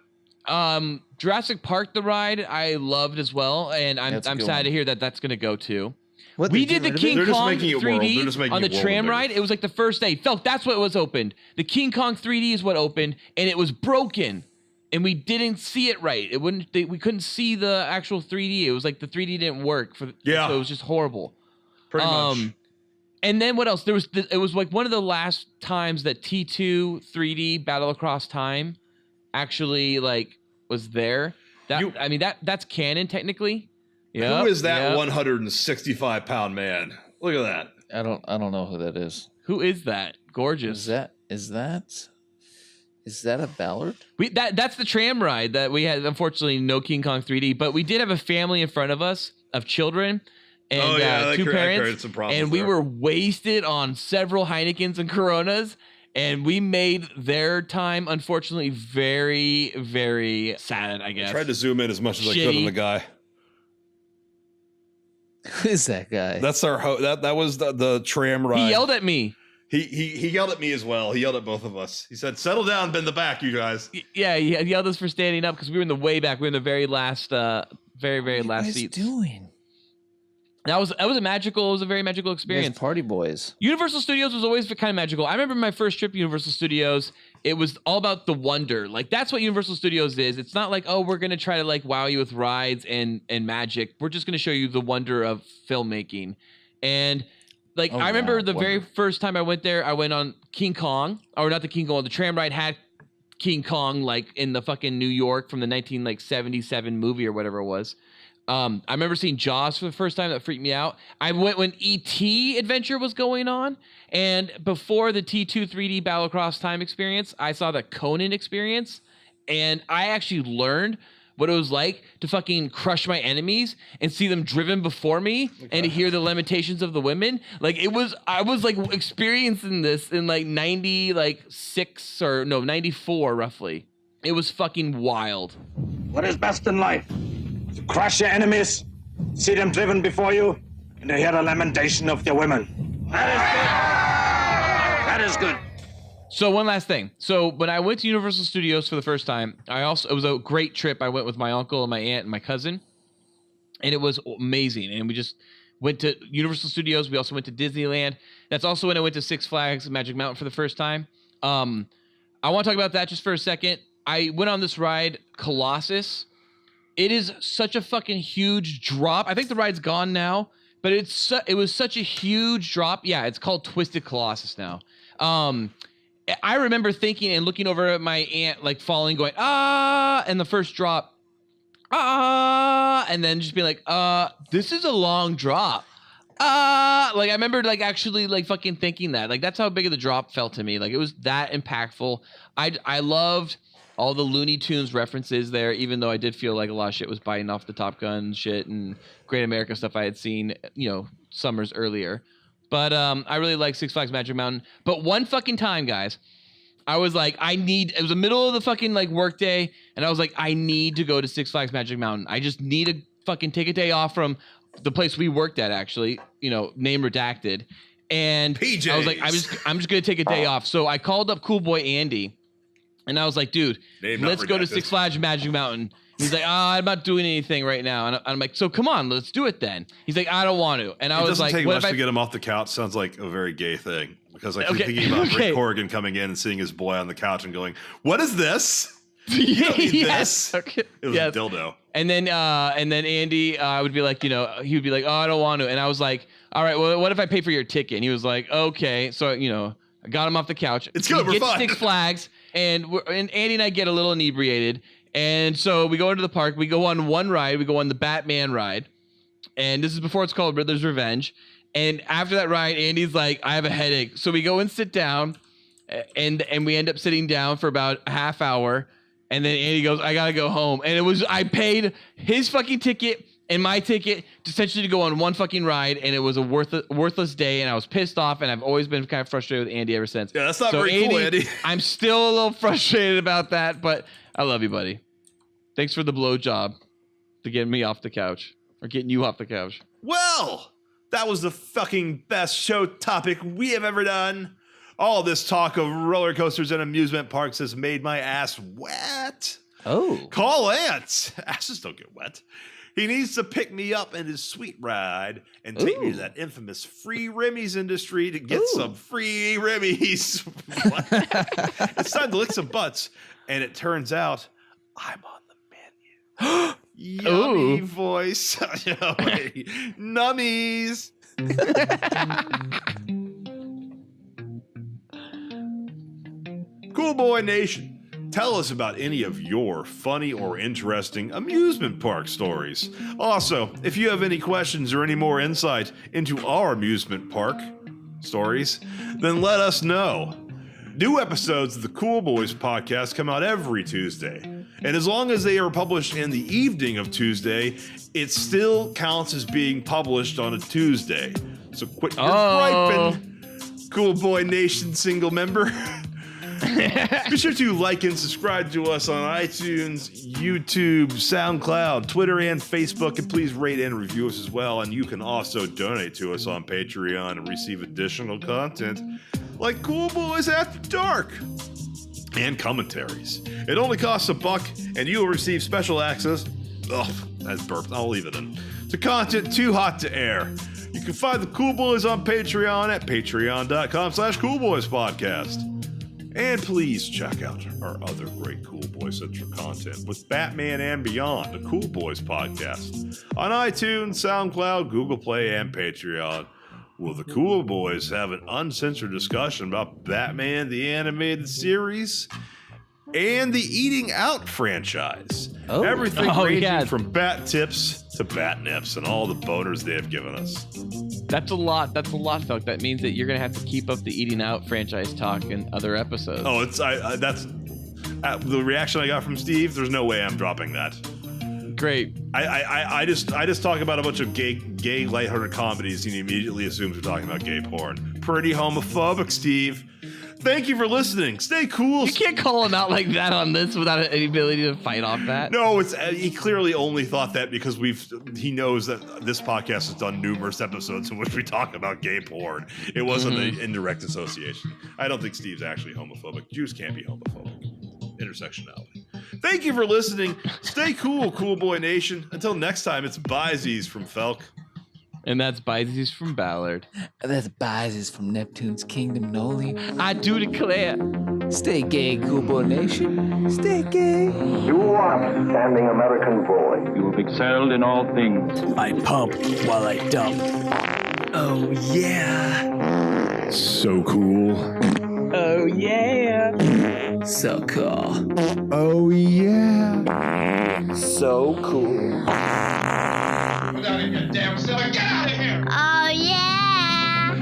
Jurassic Park, the ride, I loved as well, and I'm sad to hear that that's going to go too. What, we did the King Kong 3D on the tram ride. It was like the first day. Felk, that's what was opened. The King Kong 3D is what opened, and it was broken, and we didn't see it right. It wouldn't. We couldn't see the actual 3D. It was like the 3D didn't work. So it was just horrible. Pretty much. And then what else? It was like one of the last times that T2 3D Battle Across Time actually like was there. That's canon technically. Yep, who is that 165-pound man? Look at that. I don't know who that is. Who is that? Gorgeous. Is that a Ballard? That's the tram ride that we had. Unfortunately, no King Kong 3D, but we did have a family in front of us of children. And two parents, and we were wasted on several Heinekens and Coronas, and we made their time, unfortunately, very, very sad, I guess. I tried to zoom in as much as I could on the guy. Who is that guy? That's our that was the tram ride. He yelled at me. He yelled at me as well. He yelled at both of us. He said, "Settle down, bend the back, you guys." Yeah, he yelled at us for standing up because we were in the way back. We were in the very last, very last seats. What are you doing? That was a magical. It was a very magical experience. Party boys. Universal Studios was always kind of magical. I remember my first trip to Universal Studios. It was all about the wonder. Like that's what Universal Studios is. It's not like, oh, we're gonna try to like wow you with rides and magic. We're just gonna show you the wonder of filmmaking. And like I remember the very first time I went there, I went on King Kong, or not the King Kong. The tram ride had King Kong like in the fucking New York from the 1977 movie or whatever it was. I remember seeing Jaws for the first time. That freaked me out. I went when E.T. Adventure was going on, and before the T2 3D Battle Across Time experience, I saw the Conan experience, and I actually learned what it was like to fucking crush my enemies and see them driven before me and to hear the lamentations of the women. Like I was like experiencing this in like 94 roughly. It was fucking wild. What is best in life? To crush your enemies, see them driven before you, and to hear the lamentation of their women. That is good. So one last thing. So when I went to Universal Studios for the first time, it was a great trip. I went with my uncle and my aunt and my cousin, and it was amazing. And we just went to Universal Studios. We also went to Disneyland. That's also when I went to Six Flags Magic Mountain for the first time. I want to talk about that just for a second. I went on this ride, Colossus. It is such a fucking huge drop. I think the ride's gone now, but it was such a huge drop. Yeah, it's called Twisted Colossus now. I remember thinking and looking over at my aunt, like falling, going, and the first drop, and then just being like, this is a long drop. Like I remember like actually like fucking thinking that. Like that's how big of the drop felt to me. Like it was that impactful. I loved all the Looney Tunes references there, even though I did feel like a lot of shit was biting off the Top Gun shit and Great America stuff I had seen, summers earlier. But I really like Six Flags Magic Mountain. But one fucking time, guys, I was like, it was the middle of the fucking like work day, and I was like, I need to go to Six Flags Magic Mountain. I just need to fucking take a day off from the place we worked at, actually, name redacted. And PJs. I was like, I'm just gonna take a day off. So I called up Cool Boy Andy. And I was like, dude, let's go to Six Flags Magic Mountain. He's like, I'm not doing anything right now. And I'm like, so come on, let's do it then. He's like, I don't want to. And I was like, it doesn't take much to get him off the couch. Sounds like a very gay thing. Because I keep thinking about Rick Corrigan coming in and seeing his boy on the couch and going, what is this? You don't need this. Okay. It was a dildo. And then Andy would be like, he would be like, oh, I don't want to. And I was like, all right, well, what if I pay for your ticket? And he was like, okay. So, I got him off the couch. It's good. We're fine. Six Flags. And Andy and I get a little inebriated. And so we go into the park. We go on one ride. We go on the Batman ride. And this is before it's called Riddler's Revenge. And after that ride, Andy's like, I have a headache. So we go and sit down. And we end up sitting down for about a half hour. And then Andy goes, I got to go home. And I paid his fucking ticket and my ticket essentially to go on one fucking ride, and it was a worthless day, and I was pissed off, and I've always been kind of frustrated with Andy ever since. Yeah, that's not very cool, Andy. I'm still a little frustrated about that, but I love you, buddy. Thanks for the blowjob to get me off the couch, or getting you off the couch. Well, that was the fucking best show topic we have ever done. All this talk of roller coasters and amusement parks has made my ass wet. Oh. Call Lance. Asses don't get wet. He needs to pick me up in his sweet ride and take me to that infamous free Remy's industry to get some free Remy's. It's time to lick some butts. And it turns out I'm on the menu. Yummy voice. Nummies. Cool Boy Nation. Tell us about any of your funny or interesting amusement park stories. Also, if you have any questions or any more insight into our amusement park stories, then let us know. New episodes of the Cool Boys podcast come out every Tuesday. And as long as they are published in the evening of Tuesday, it still counts as being published on a Tuesday. So quit your griping, Cool Boy Nation single member. Be sure to like and subscribe to us on iTunes, YouTube, SoundCloud, Twitter, and Facebook, and please rate and review us as well. And you can also donate to us on Patreon and receive additional content like Cool Boys After Dark and commentaries. It only costs $1, and you will receive special access. Ugh, that's burped. I'll leave it in. To content too hot to air. You can find the Cool Boys on Patreon at patreon.com/coolboyspodcast. And please check out our other great Cool Boys Central content with Batman and Beyond, the Cool Boys podcast, on iTunes, SoundCloud, Google Play, and Patreon. Will the Cool Boys have an uncensored discussion about Batman the Animated Series and the Eating Out franchise? Everything ranging from bat tips to bat nips and all the boners they have given us. That's a lot. That's a lot, Felk. That means that you're gonna have to keep up the Eating Out franchise talk in other episodes. Oh, that's the reaction I got from Steve. There's no way I'm dropping that. Great. I just talk about a bunch of gay lighthearted comedies, and he immediately assumes we're talking about gay porn. Pretty homophobic, Steve. Thank you for listening. Stay cool. You can't call him out like that on this without any ability to fight off that. No, he clearly only thought that because he knows that this podcast has done numerous episodes in which we talk about gay porn. It wasn't an indirect association. I don't think Steve's actually homophobic. Jews can't be homophobic. Intersectionality. Thank you for listening. Stay cool, Cool Boy Nation. Until next time, it's Byzies from Felk. And that's Byzies from Ballard. And that's Byzies from Neptune's Kingdom Noli. I do declare. Stay gay, Cool Boy Nation. Stay gay. You are outstanding American boy. You have excelled in all things. I pump while I dump. Oh, yeah. So cool. Oh, yeah. So cool. Oh, yeah. So cool. Get out of here, damn silly. Get out of here! Oh, yeah!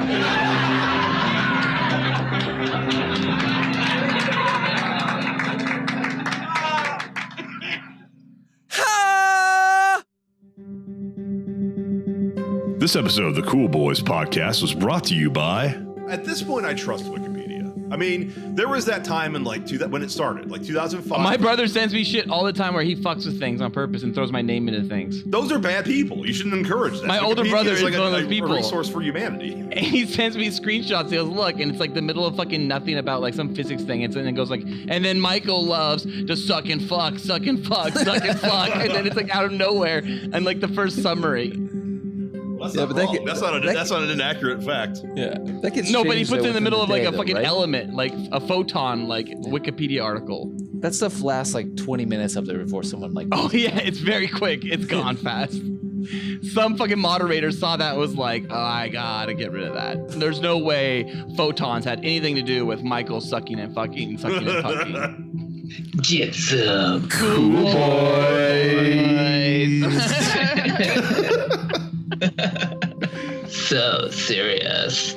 This episode of the Cool Boys podcast was brought to you by... At this point, I trust Wikipedia. I mean, there was that time in when it started, like 2005. My brother sends me shit all the time where he fucks with things on purpose and throws my name into things. Those are bad people. You shouldn't encourage that. My older brother is like one of those people. A resource for humanity. And he sends me screenshots. He goes, look, and it's like the middle of fucking nothing about like some physics thing. And then it goes like, and then Michael loves to suck and fuck, suck and fuck, suck and fuck. And then it's like out of nowhere. And like the first summary. That's not wrong. That's not an inaccurate fact. Yeah. That gets no, but he puts it in the middle of like a fucking element, like a photon, like Wikipedia article. That stuff lasts like 20 minutes up there before someone like... Oh yeah, it's very quick. It's gone fast. Some fucking moderator saw that and was like, oh, I gotta get rid of that. There's no way photons had anything to do with Michael sucking and fucking, sucking and fucking. Get some Cool Boys. So serious.